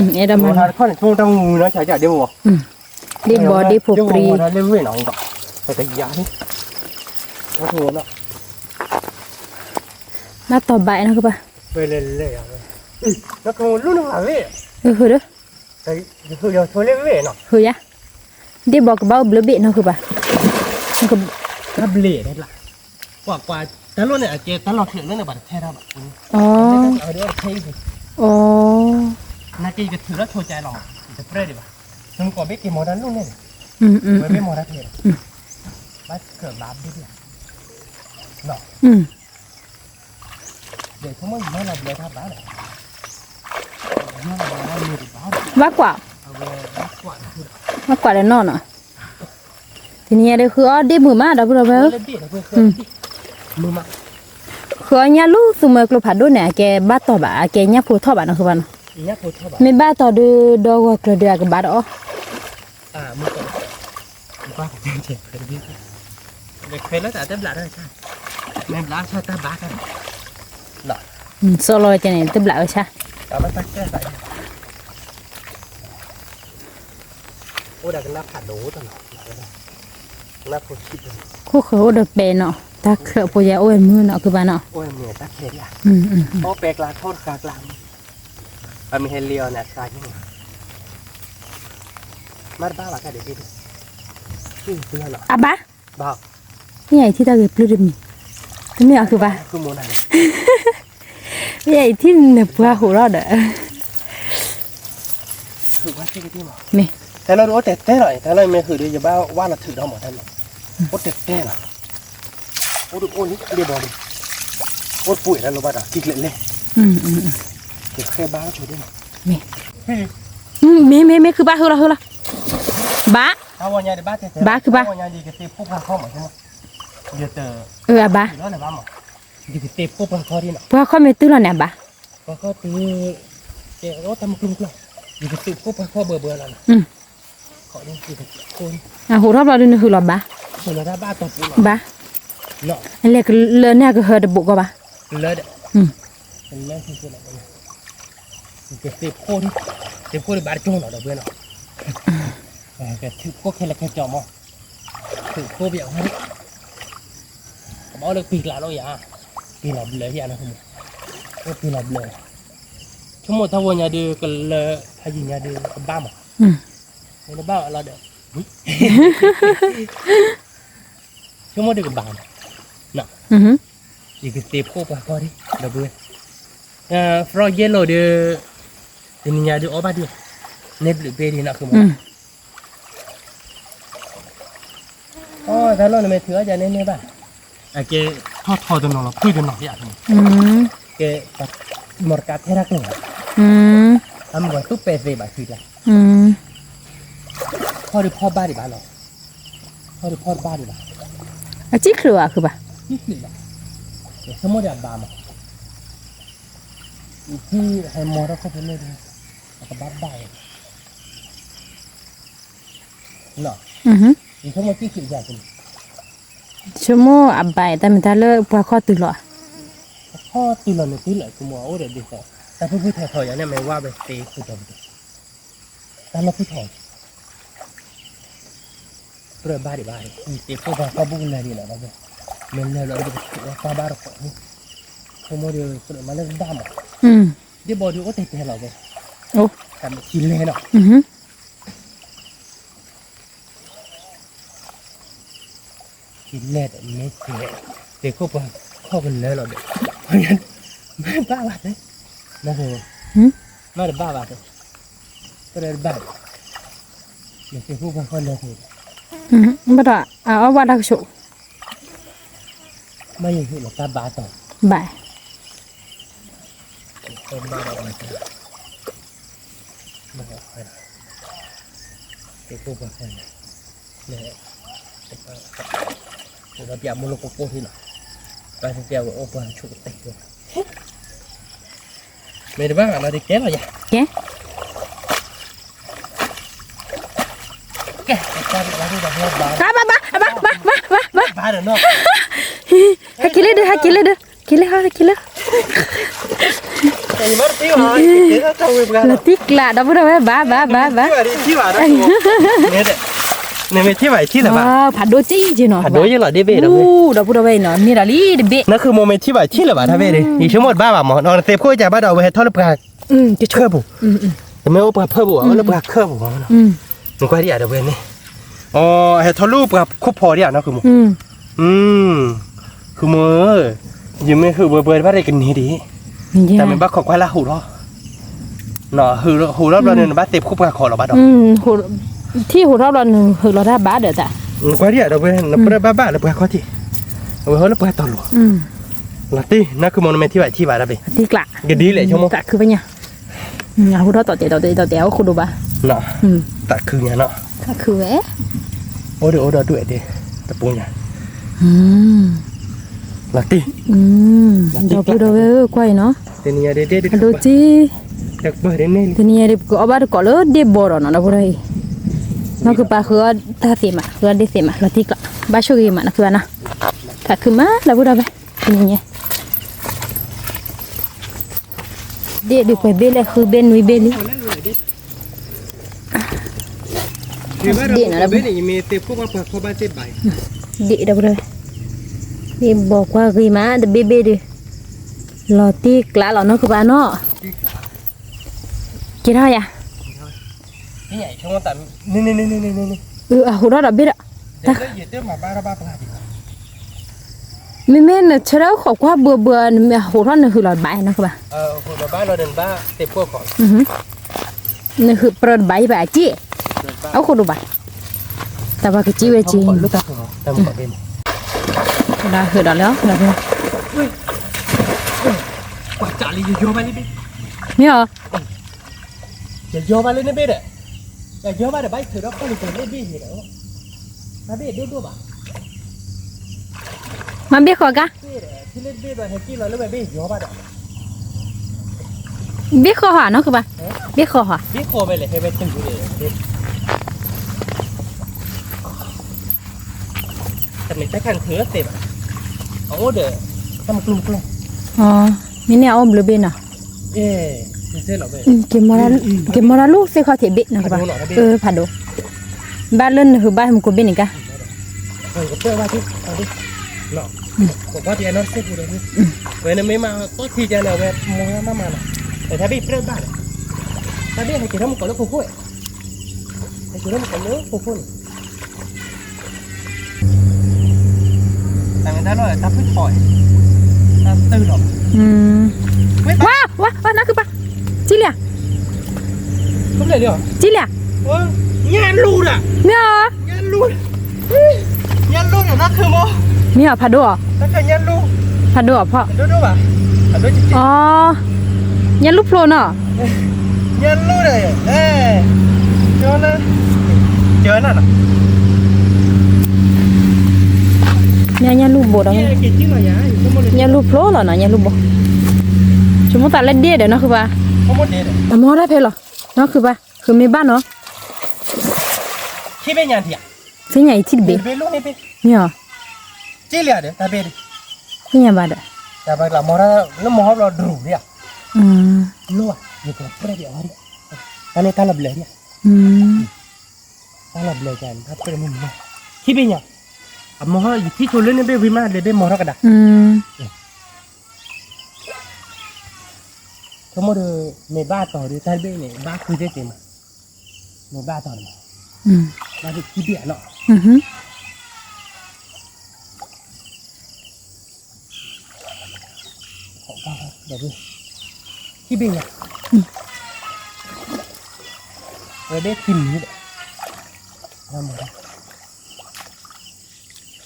มาทานข้าวในช่วงต้องงูนะใช้จ่ายเดียวบ่ ดีบอดีผูกปรี เล่นเว้ยหน่อยก่อนแต่ยานี่โอ้โหเนาะ น่าต่อใบนะคือปะ ไปเล่นเลยอ่ะแล้วก็รุ่นหลังเลย คือเด้อ แต่คืออย่าช่วยเล่นเว้ยเนาะ คือยะดีบอกกับเบ้าเบลเบะนะคือปะคือ รับเล่ได้ละกว่าแต่รุ่นเนี่ยเจตลอดเถื่อนเรื่องในบัตรแท้เราแบบ อ๋อ เอาเดี๋ยวใช้ดิ อ๋อ นากีก็ถือแล้วโชว์ใจหรอจะเปรี้ยวดีป่ะจนกว่าเบกกี้โมดันรุ่นเนี่ย ไม่โมดันเลยบ้านเกิดบ้าดิเนี่ยเนาะเดี๋ยวเขาไม่อยู่ในระเบียบทับบ้านเลยว่ากว่าว่ากว่าแล้วนอนอ่ะทีนี้เดี๋ยวคืออ๋อดีมือมาดับเราไปมือมาคืออันนี้ลูกสมัยกลุ่มผัดด้วยเนี่ยแกบ้าต่อบ่าแกเนี่ยพูดท่อบ่านะคือวันไม่บ้าต่อดูดอกกระเดือกบ้าอ๋อมือก่อนบ้าของเจ็บเคยดิเด็กเคยแล้วแต่เต็มหลาได้ใช่แม่หลาชอบตาบ้ากันหรอโซโล่จะเนี่ยเต็มหลาใช่แต่ไม่ตั้งแก้ใส่โอ้เด็กนับผัดโดตลอดนับคนคิดเลยคู่เขาเด็กเป็นเนาะตาเครือปุยโอ้ยมือเนาะคือบ้านเนาะโอ้ยเมียตาเครียดโอ้เปกลาโทษกลางมีเฮลิโอเนี่ยกลางยังมาบ้าละกันเดี๋ยวดิคืออะไรอ่ะบ้าบ้านี่ไอ้ที่ตาเกิดปลื้มนี่ไม่เอาคือบ้าคือโมนานี่ไอ้ที่เนื้อปลาหัวเราเด้อคือว่าที่ที่หมอ นี่ แต่เรารู้แต่หน่อยแต่เราไม่คือเดี๋ยวจะบ้าว่าเราถือเราหมดท่านโอ้แต่หน่อยโอ้ดูโอ้นี่เดี๋ยวบอกดิโอ้ปุ๋ยแล้วเราบ้าด่ะกินเลยเดี๋ยวแค่บ้าช่วยได้ไหมมีคือบ้าคือเราบ้าเอาวันยาดีบ้าเจ๊บ้าคือบ้าวันยาดีกับเตะปุ๊บเข้ามาใช่ไหมเดี๋ยวเจอบ้าแล้วไหนบ้าหมอดีกับเตะปุ๊บเข้าที่ไหนเพราะเขาไม่ตื้อเราเนี่ยบ้าก็ตีเจ๊เราทำกลุ่มดีกับเตะปุ๊บเข้าเบื่อแล้วนะขอนี่ดีกับคนหัวรอบเราดูนี่คือเราบ้าส่วนเราบ้าตัวปุ๊บบ้าเนาะอันเล็กเลือเนี่ยก็เฮอดบุกก็บ้าเลือดเป็นเลือดที่สุดเลยดีกับเตะคนบ้าจ้องเราเบื่อเนาะแต่ถือพวกแค่ละแค่จอมถือพวกเบี้ยวให้บอกเลยปีกหลาเราอย่าปีหลับเลยที่อันนั้นคือปีหลับเลยชั่วโมงถ้าวันยาดีก็เลยถ้ายิงยาดีก็บ้าหมดในบ้าเราเดี๋ยวชั่วโมงเดียวก็บ้าเนาะอีกสเต็ปพวกพอดีเดี๋ยวเบื่อฟรอยเยลโล่เดี๋ยวนี่ยาดีอ้อบ้าดีเน็บหรือเบดีนะคือมันอ๋อถ้าเราไม่ถือจะเน้นๆบ้างแกทอดจนนอนคุยจนนอนที่อ่ะแกแบบหมดการเทรักเลยทำแบบตุ๊บเปย์แบบคือละพ่อหรือพ่อบ้าดิบ้าหรอพ่อหรือพ่อบ้าดิบ้าจิ๊กคือว่าคือบ้าจิ๊กคือบ้าเดี๋ยวสมมติอย่างบ้ามาที่ให้มอเราเข้าไปเล่นแล้วก็บ้าบ้าเนาะอีกทั้งหมดที่คิดอย่างเป็นชั่วโมงอับใบแต่มันถ้าเลิกพอข้อตื่นหรอข้อตื่นหรอเนี่ยตื่นเลยกูมัวโอ้เดี๋ยวดีกว่าแต่พูดแถวๆอย่างนี้ไม่ว่าไปตีคือจบแต่เราพูดแถวเรื่องบ้าดิบ้าอีตีพูดว่าเขาบุ้งเลยดีแหละเราเนี่ยมันเลยเราจะว่าป้าบ้าเราของเขาโมเดลคนมาเล่นด้ามอ่ะเดี๋ยวบอกดูว่าเตะเราไปโอ้แต่กินเลยเนาะกินเล็ดไม่เจ๊เด็กก็เข้ากันเลยเราเด็กเพราะงั้นไม่บ้าบาดเลยนะเธอไม่ได้บ้าบาดเลยก็เลยบ้าเด็กพวกบางคนเลยเธอไม่ได้เอาว่าดักชุไม่ยังคือหลับตาบ้าต่อบ่ายคนบ้าเราไม่ใช่ไม่ใช่ เด็กพวกแบบนี้เนี่ยเราเปียกมือลงโป๊ะที่หน่อยไปเปียกโอ้ปวดชุดเต็มตัวไม่ได้บ้างเราได้แก่หรอจ๊ะ แก แก่การเราได้แบบนี้บ้า บ้า เดี๋ยวเนาะ ให้กินเลยเด้อให้กินเลยเด้อกินเลยค่ะกินเลย แต่ยังไม่ตีหรอเดี๋ยวจะวิ่งกัน ละติกละดับเบิลบ้าที่ว่าได้เนี่ยเด็กเนี่ยไม่ที่ไหวที่ไหนบ้าง ผัดโดจี้จีเนาะ ผัดโดยยังหล่อได้เบ้ดับเบ้ ดับเบิลเนาะนี่ละลีเดเบ้ นั่นคือโมเมนต์ที่ไหวที่ไหนบ้างท่าเบ้ดิอีชั่วโมงบ้าบ้าหมอนอนเตะคู่ใจบ้าดาวเวททอดปลา จะ เครื่อบุแต่ไม่ว่าปลาเพิ่มบุ๋ว่าปลาเครื่อบุ๋เนาะหนูก็ที่อ่ะเดี๋ยวเว้นนี่อ๋อเฮทอลูปกับคุปพอที่อ่ะเนาะคือมึงคือมือยังไม่คือเบอร์ว่าได้กันนี้ดีแต่เป็นบ้าของควายละหูรอเนาะหูรอบเราเนี่ยบ้าเต็มคุปกับคอเราบ้าดอกหูที่หูรอบเราหูเราได้บ้าเด้อจ้ะ ควายที่อ่ะเดี๋ยวเว้นเราไม่ได้บ้าเราปลาข้อที่เราเฮ้ยเราปลาตอหลัวลาตีนั่นคือโมเมนต์ที่ไหวที่บ้าได้เบ้ที่กละก็ดีเลยชั่วโมงกะคือเป็นยังหูรอบต่อเต๋อคุณดูบ้าเนาะแต่คือไงเนาะก็คือเอ๊ะโอ้เดี๋ยวด้วยดิตะปูไงลาตีเดี๋ยวพูดเอาไว้กว่าเนาะเดี๋ยวนี้เดี๋ยวดูจีเด็กเบอร์เดี๋ยวนี้เดี๋ยวนี้เด็กก็เอาบ้านก็เลยเด็กบ่อเนาะนะพูดเลยนั่นคือปลาคือท่าเสียมาคือเด็กเสียมาลาตีก็บ้าช่วยมานะคือนะถ้าคือมาแล้วพูดเอาไปนี่เด็กไปเบลเลยคือเบนวิเบลเด็กนะเบลนี่มีเต็มพวกว่าพอบ้านเจ็บใบเด็กเดี๋ยวเลยเด็กบอกว่าคือมาเด็กเบลดิลอตีกล้าหรอเนาะคือบ้านเนาะกี่เท่าอ่ะนี่ใหญ่ช่วงแต่นี่หัวเราะเบ็ดอ่ะเดี๋ยวเหยียดเตี้ยมาบ้าปลาดิไม่เนี่ยเช้าขอบว่าเบื่อเนี่ยหัวเราะเนี่ยคือหลอดใบนะคือบ้าหัวบ้านเราเดินบ้าเต็มพวกของนี่คือเปิดใบแบบจี้เอาคนดูบ้าแต่ว่าคือจี้เวจีลูกตาของแต่หมดเป็นได้คือได้แล้วได้แล้วกว่าจ่าลีอยู่โยมาเลยเบ็ดเนี่ยอย่าโยมาเลยนะเบ็ดอย่าโยมาเดี๋ยวใบถือแล้วก็เลยเล่นเบ็ดเหรอมาเบ็ดดูบ้ามันเบี้ยขอกะที่เล่นเบ็ดแบบเฮกี้เราเล่นแบบเบ็ดโยมาเด้อเบี้ยขอหาเนาะคือบ้าเบี้ยขอหาเบี้ยขอไปเลยให้เบ็ดตึงอยู่เลยแต่ไม่ใช่การเถื่อเสร็จโอ้เด้อทำกลุ่มอ๋อมีเนี่ยเอาบลูเบนอ่ะเส้นหรอเบ้เก็บมาลูกเสียข้อเทียบนะคือบ้าผัดดูบ้านเล่นคือบ้านมันกูเบนอีกอะก็เพื่อว่าที่เอาดิเนาะผมว่าที่อันนั้นเสร็จอยู่เลยเว้ยไม่มาก็ที่จะเนี่ยเว้ยมองมามาแต่ถ้าพี่เปรี้ยวบ้านถ้าพี่ให้กินน้ำมันก่อนแล้วฟุ้งให้กินน้ำมันก่อนแล้วฟุ้งแต่ไม่ได้หรอกถ้าพี่ถอยถ้าตื่นหรอกว้านั่นคือปะจิเลียก็เลยเดี๋ยวจิเลียงานรูดอ่ะเนี่ยงานรูดเนี่ยนั่นคือโมเนี่ยผัดดูอ่ะนั่นคืองานรูดผัดดูอ่ะพ่อดูป่ะผัดดูจริงอ๋อยันลูกโผล่เนาะยันรูดเลยเจอนั่นอ่ะเนี่ยยันลูกโบดอ่ะยันลูกโผล่เหรอเนาะยันลูกโบชั่วโมงตัดเล็ดเดียเดี๋ยวนะคือป่ะแต่มอได้เพลหรอเนาะคือป่ะคือมีบ้านเนาะที่เป็นยันที่อ่ะที่ไหนที่เบเป็นลูกนี่เป็นเนี่ยจีเลียเดี๋ยวตาเบดที่ไหนบ้านเด้อแต่บางหลังมอเราแล้วมอเราดูเนี่ยลูกอยู่กับเพื่อนเดียวนี่ตอนนี้ตาลับเลยเนี่ยตาลับเลยกันถ้าเป็นมึงเนี่ยที่เป็นยังมออยู่ที่คนเล่นเนี่ยเป็นวิมานเลยเป็นมอเรากระดาษก็มาดูในบ้านต่อดูท่านเบ้เนี่ยบ้านคือได้เต็มในบ้านต่อเนี่ยบ้านที่เบี้ยเนาะของบ้านเดี๋ยวดูที่เบี้ยเราได้กินนี่แหละทำอะไร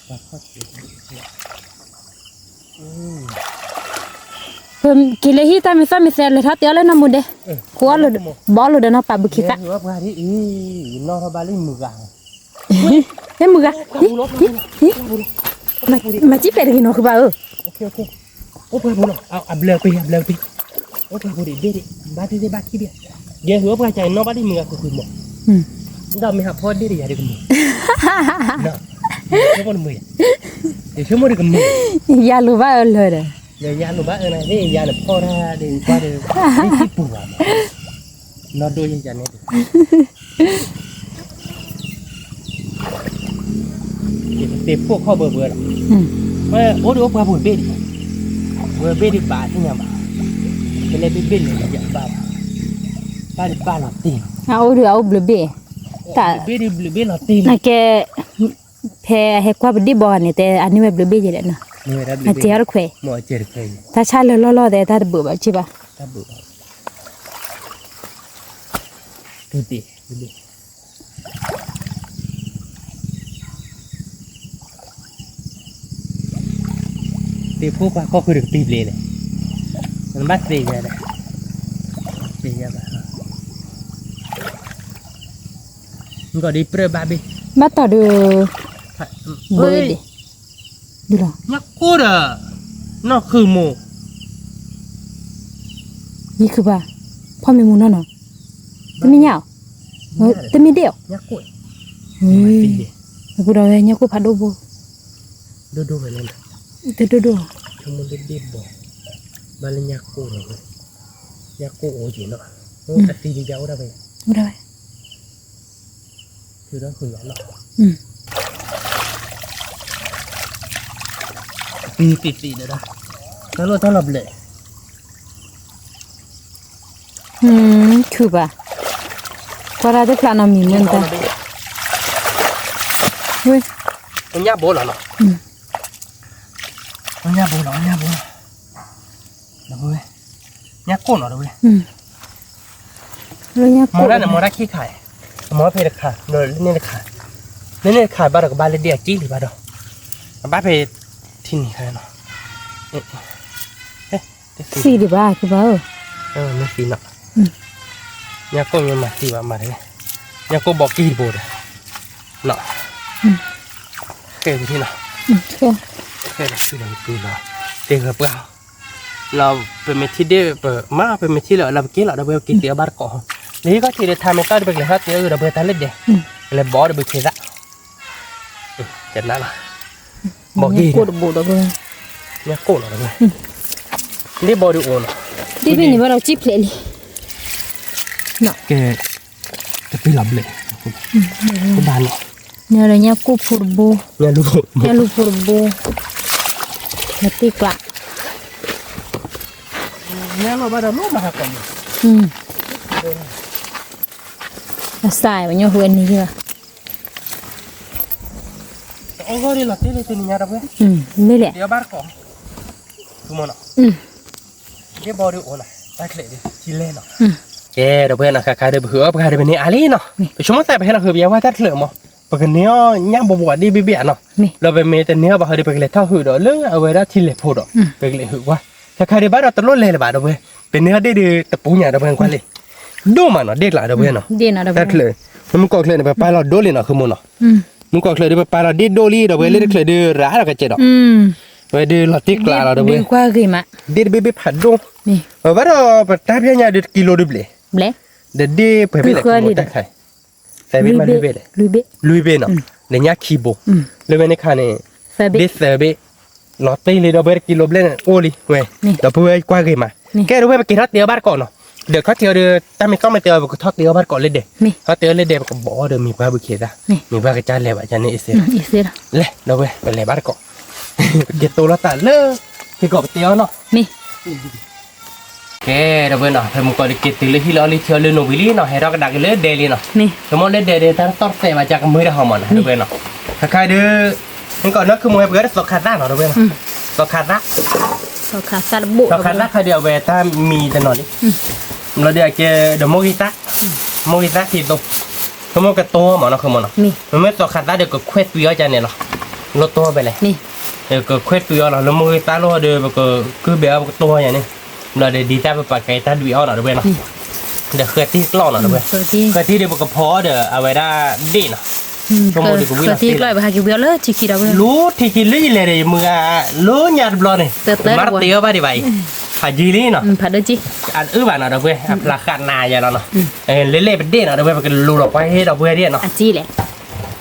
บ้านทอดเสียเพื่ กิเลหิตามิซามิเซลเลยทัดเตียวเลยนะมุดเด้กัวเลยบอลเลยเนาะปะบุคิตะ หัวพาที่นอทบาลีมือกา เฮ้ยมึงอะมาจีเป็ดกินเนาะคือบ่าโอเคโอ้พาบุญเอาเบลไปโอ้พาบุญเด็ดบาที่ได้บาที่เดียวเดี๋ยวหัวพาใจนอบาลีมือก็คือหมดเราไม่หาพอดีเลยอย่าได้กับมือเนาะชั่วโมงมือเดี๋ยวชั่วโมงเดียวกับมือย าลูบ้าเลยเด้ เดี๋ยวยาหนูบ้านะนี่ยาหนูพ่อถ้าเดี๋ยวว่าเดี๋ยวที่ปวดนอนดูยังจะเนี่ยเด็กพวกข้อเบื่อหรอว่าโอ้ดูว่าบุญเบ็ดเบื่อเบ็ดบาทที่ยังบ้าเป็นอะไรเบ็ดเลยอย่างบ้าหลอดตีเอาเดี๋ยวบลูเบ้แต่ เบ็ดหลอดตีนะแกแพ้ให้ความดีบอลเนี่ยแต่อันนี้แบบบลูเบ้อยู่แล้วเนาะอาเจียร์เคว หมอเจริญเลย ถ้าชาเลยล่อๆแต่ถ้าเบื่อแบบใช่ปะ ถ้าเบื่อดูดิตีพวกก็คือตีเลยมันบ้าตีเลยตีอะไรมันก็ดีเปรี้ยวบ้าบี มาต่อดูเบื่อดิดูหรอ นักกูเด้อนักคือโม นี่คือป่ะพ่อมีมูนเนาะแต่ไม่เหนียวแต่ไม่เดียว นักกู เฮ้ยกูเราเนี่ยกูพัดดูบู ดูไปเลยนะ แต่ดู ทำมันดีบ่บาลนักกูเลยนักกูโอ้ยเนาะโอ้แต่ตีดีเจ้าได้ไป กูได้ คือต้องคุยกันเนาะตีเลยนะแล้วเราต้องหลับเลย คือป่ะพอเราจะพลาดน้ำมีเงินแต่เฮ้ย มันยากโบหรอเนาะมันยากโบหรอแล้วเว้ยยากโก้หรอเว้ย แล้วเนี่ย มอได้เนี่ยมอได้ขี้ไข่มอเพลขาเนยนี่เลยขานี่ขาบ้านเราก็บ้านเลยเดียจี้หรือบ้านเราบ้านเพที่นี่ใครเนาะสีดีป่ะคือป่ะไม่สีเนาะยากโก้ยังมาสีว่ามาเลยยากโก้บอกกี่โบดเนาะเกิดที่เนาะเกิดที่เราดูเนาะเด็กกับเราเราเป็นเมทิเดเปิดมาเป็นเมทิเรากินเราเบลกินเตี๋ยวบาร์ก่อนนี่ก็ที่เราทำให้ก็ได้เป็นเตี๋ยวเราเบลทานเล็ดเดียเลยบอสเบลเทระเจ็ดนั่นละบอกกี่ กูดูบูดเลย เนี่ยโก้หรอเลยนี่บอดูโอน ดีเป็นยังไงเราจีบเลยเนาะ แกจะไปหลับเลยกูบานเนี่ยอะไรเนี่ยกูฟูบู เนี่ยลูก เนี่ยลูกฟูบูเนี่ยตีกละ เนี่ยเราบ้านเราลูกมาหากันสายมันยังหัวนี่ใช่ป่ะ โอ้ก็ดีหลับที่เลยตัวนี้นะเราเว้ย ไม่แหละ เดี๋ยวบาร์ก่อนทุกคนเนาะเดี๋ยวบอดูโอนได้เคล็ดดิชิเล่เนาะแกเราเพื่อนนะใครเดือบเหือใครเดือบนี้อะไรเนาะไปชมว่าแต่ไปให้เราเหือเบี้ยว่าได้เคล็ดมั้งปกติเนี้ยย่างบวชดีเบี้ยเนาะเราไปเมแต่เนี้ยบางทีไปเคล็ดเท่าหือเด้อเรื่องเอาไว้ได้ชิเล่พูดเด้อไปเคล็ดหือว่าใครเดือบบ้านเราตลอดเลยเลยบ้านเราเว้ยเป็นเนื้อได้ดีแต่ปูเนี่ยเราเพื่อนกว่าเลยดูมันเนาะเด็กหลายเราเพื่อนเนาะ ดีนะเรา ได้เคล็ดมันก็เคล็ดไปเราโดเลยเนาะคือมันเนาะมันก็เคล็ดไปเราดีโดลี่เราเว้ยเล่นเคล็ดร้ายเราก็เจ็ดเนาะไปดูหลอดติ๊กลาเราด้วย ดีกว่ากี่มะ เด็ดเบบผัดดงนี่ว่าเราไปทำยังไงเด็ดกิโลดูเบลเด็ดเด็ดเพื่อเป็นอะไรก็ได้แต่เป็นมาลุยเบลลุยเบลเนาะเดี๋ยวนี้คีโบเลยวันนี้ข้าเนี่ยเด็ดเซเบหลอดตีเลยเราไปกิโลเบลโอลิเว้ยเราเพื่อกว่ากี่มาแกรู้ไหมไปกินทอดเตี๋ยวบ้านก่อนเนาะเดี๋ยวเขาเตี๋ยวเดี๋ยวถ้าไม่ต้องมาเตี๋ยวก็ทอดเตี๋ยวบ้านก่อนเลยเด็ดเขาเตี๋ยวเลยเด็ดก็บอกเดี๋ยวมีปลาบุกเขตอ่ะมีปลากระจายเลยว่าจะเนี่ยเสียเลยเราไปเลยบ้านก่อนเก็บตัวละแต่เลิกที่กบเตี้ยวเนาะนี่แกเราเว้นเนาะเพิ่มก็ได้เก็บตัวเลยที่เราเลยเที่ยวเลยโนบิลีเนาะให้เราก็ดักเลยเดลี่เนาะนี่สมมติเลยเดลี่ตั้งต้นเสมาจากมือเราหอมนะเราเว้นเนาะถ้าใครเด้อนั่นก่อนนั่นคือมวยเพื่อสกัดได้เนาะเราเว้นสกัดได้บุสกัดได้ใครเดียวเวถ้ามีแต่นอนดิเราเดี๋ยวแกเดี๋ยวโมกิตะที่ตัวสมมติกับตัวหมอเนาะคือมันเนาะมันไม่สกัดได้เดี๋ยวก็เควสตัวจะเนี่ยเนาะลดตัวไปเลยนี่เดี๋ยวก็เควสตัวเราแล้วมือตาโลเดี๋ยวก็คือแบบตัวอย่างนี้ เราเดี๋ยวดีแต่ไปไกลตัดวิเอาหน่อยด้วยเนาะเดี๋ยวเคยที่กล้องหน่อยด้วย เคยที่ เคยที่เดี๋ยวกระเพาะเดี๋ยวเอาไว้ได้ดีเนาะ เคยที่กล้อยไปหากิวเบี้ยเลยจิกิดเอาเลย รู้ที่กินเลยเลยมึงรู้หยาดบล้อเนี่ยมาเตี้ยไปดิไปหาจีนี่เนาะ ผัดด้วยจิ อันบ้านเนาะด้วยราคาหนาอย่างเราเนาะเล่ๆเป็นเด่นเนาะด้วยมันก็รู้หรอกว่าให้เราเบื่อเด่นเนาะ จีแหละ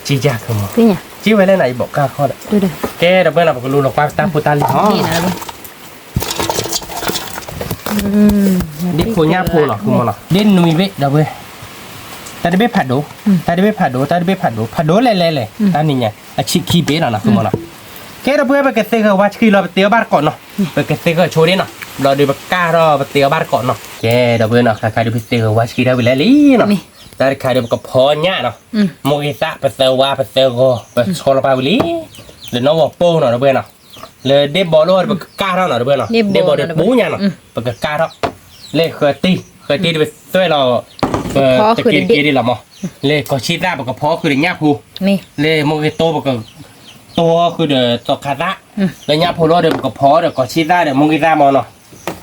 จีจ้าคือมั้ง คือเนี่ย จีไว้ได้ไหนบอกก้าข้อ ดูเด้อ แกเราเบื่อเราก็รู้หรอกว่าตามปุตตาลีอ๋อ นี่นะนี่พูญ่าพูหรอคุณมอหรอเด่นนุยเว้ยเราเบื่อตาได้ไปผัดดูตาได้ไปผัดดูเล่ตานี่ไงอาชิคีเป้เนาะคุณมอหรอแกเราเบื่อไปเกษตรว่าคือเราไปเตี้ยบ้านก่อนเนาะไปเกษตรโชว์เด่นเนาะเราดูไปก้าเราไปเตี้ยบ้านก่อนเนาะแกเราเบื่อเนาะใครดูไปเตี้ยว่าคือเราไปแล้วลีเนาะแต่ใครดูกับพอเนี่ยเนาะโมกิซะไปเซอร์ว่าไปเซอร์โกไปโชว์เราไปวิลีหรือน้องว่าโป้เนาะเราเบื่อเนาะเลยเดบอลโลดไปก้าเราเนาะเราเบื่อเนาะเดบอลเดปูเนี่ยเนาะไปก้าเราเลยเคยตีไปช่วยเราจะกินดีหรอมั้งเลยก็ชีดได้บอกกับพ่อคือเรื่องพูเลยโมกิโตบอกกับตัวคือเดือดตกขาดละเลยเพูโลเดือบอกกับพ่อเดือก็ชีดได้เดือโมกิได้มอเนาะ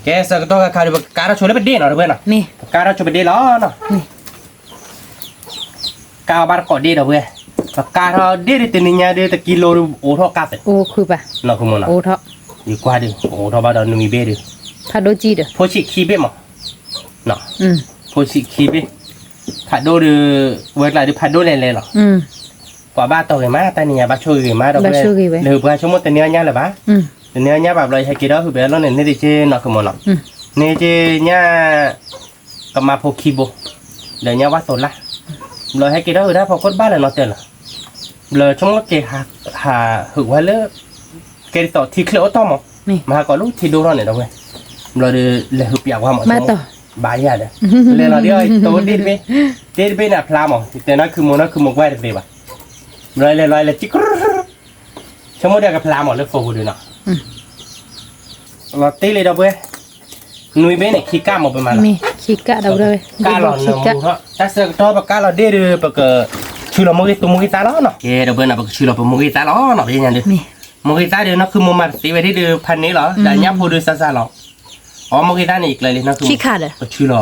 แกสักตัวกับใครเดือการเราช่วยได้เป็นดีเนาะเพื่อนเนาะการเราช่วยเป็นดีล้อเนาะกาวบาร์กอดีเนาะเพื่อนการเราดีที่ตัวนี้เนี่ยเดือตะกิโลโอทอกัดโอ้คือปะเนาะคุณมอเนาะโอทออยู่กว่าดิโอทอบาดอนมีเบดิผัดด้วยจีเด้อ โพชิคีเบมั้งเนาะโพชิคีเบผัดดูดูเวลาดูผัดดูเล่นๆหรอกว่าบ้าโตกันมาแต่เนี่ยบ้าช่วยกันมาเราเลยหรือบ้าชั่วโมงแต่เนื้อเนี่ยหรือบ้าแต่เนื้อเนี่ยแบบเราใช้กี่ดอกคือแบบเราเนี่ยนี่ดิเจเนาะคือมันเนาะนี่เจเนี่ยก็มาโพคีโบเดี๋ยวเนี่ยว่าโตละเราให้กี่ดอกคือได้พอคนบ้านเลยเนาะเตือนละเราชั่วโมงเจหาหือว่าเลิกเกลิต่อที่เคลียวต้อมมาก่อนลูกที่ดูเราเนี่ยเราเว้ยเราเลยหือเปียกว่าหมดชั่วโมงบายเลยเลยเราเดี๋ยวตัวดีไปเนี่ยพลาหมอแต่นั่นคือมกไว้ได้ป่ะเลยจิ๊กชั่วโมงเดียวกับพลาหมอเลยโฟกัสดูเนาะเราตีเลยเราเว้ยนุ้ยเบ้เนี่ยขี้ก้าหมดไปมาแล้วขี้ก้าเราเลยก้าหล่อนเนาะเพราะถ้าเสือตัวปากก้าเราเดือดปากชื่อเราโมกิตาล้อเนาะเเราเว้ยนะปากชื่อเราเป็นโมกิตาล้อเนาะเป็นยังไงโมกิตาเดี๋ยวนั่นคือโมมาตีไว้ที่เดือพันนี้เหรอแต่เนี้ยพูดดูซาหรออ๋อโมกิตานี่อีกเลยนะคือขี้ขาดอ่ะชื่อเรา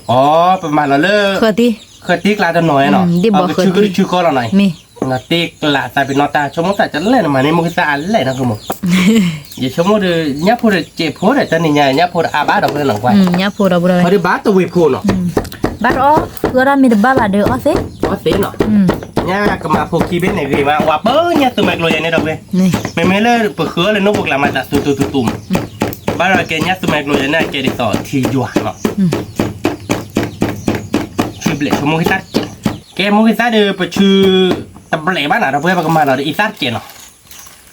อ๋อประมาณเราเลิกเคยตีกลาจะหน่อยเนาะชื่อก็เราหน่อยนาตีกลาแต่เป็นนอตาชั่วโมงแต่จะเล่นมาเนี่ยโมกิตาอะไรนะคือโมอย่าชั่วโมงเดียวเนี่ยพูดเจ็บพูดแต่นี่เนี่ยพูดอาบ้าดอกเรื่องหลังไว้เนี่ยพูดเราเลยพอดีบ้าตัววิพูเนาะบ้าอ๋อก็ได้มีแต่บ้าเดียวอ๋อสิเนาะเนี่ยก็มาพูกีเบนเนี่ยคือมาว่าเปิ้ลเนี่ยตัวแม็กโลยันเนี่ยดอกเลยไม่เลยเปิดเขือเลยนกบุกลามาจากตุ่มบ้านเราเกณฑ์ยัดสมัยกลยันน่ะเกณฑ์ต่อที่จวดเนาะชื่อเบลชั่วโมงที่ตัดแกโมงที่ตัดเดี๋ยวไปชื่อตะเบลบ้านเราเพื่อนประมาณเราอีตัดเกณฑ์เนาะ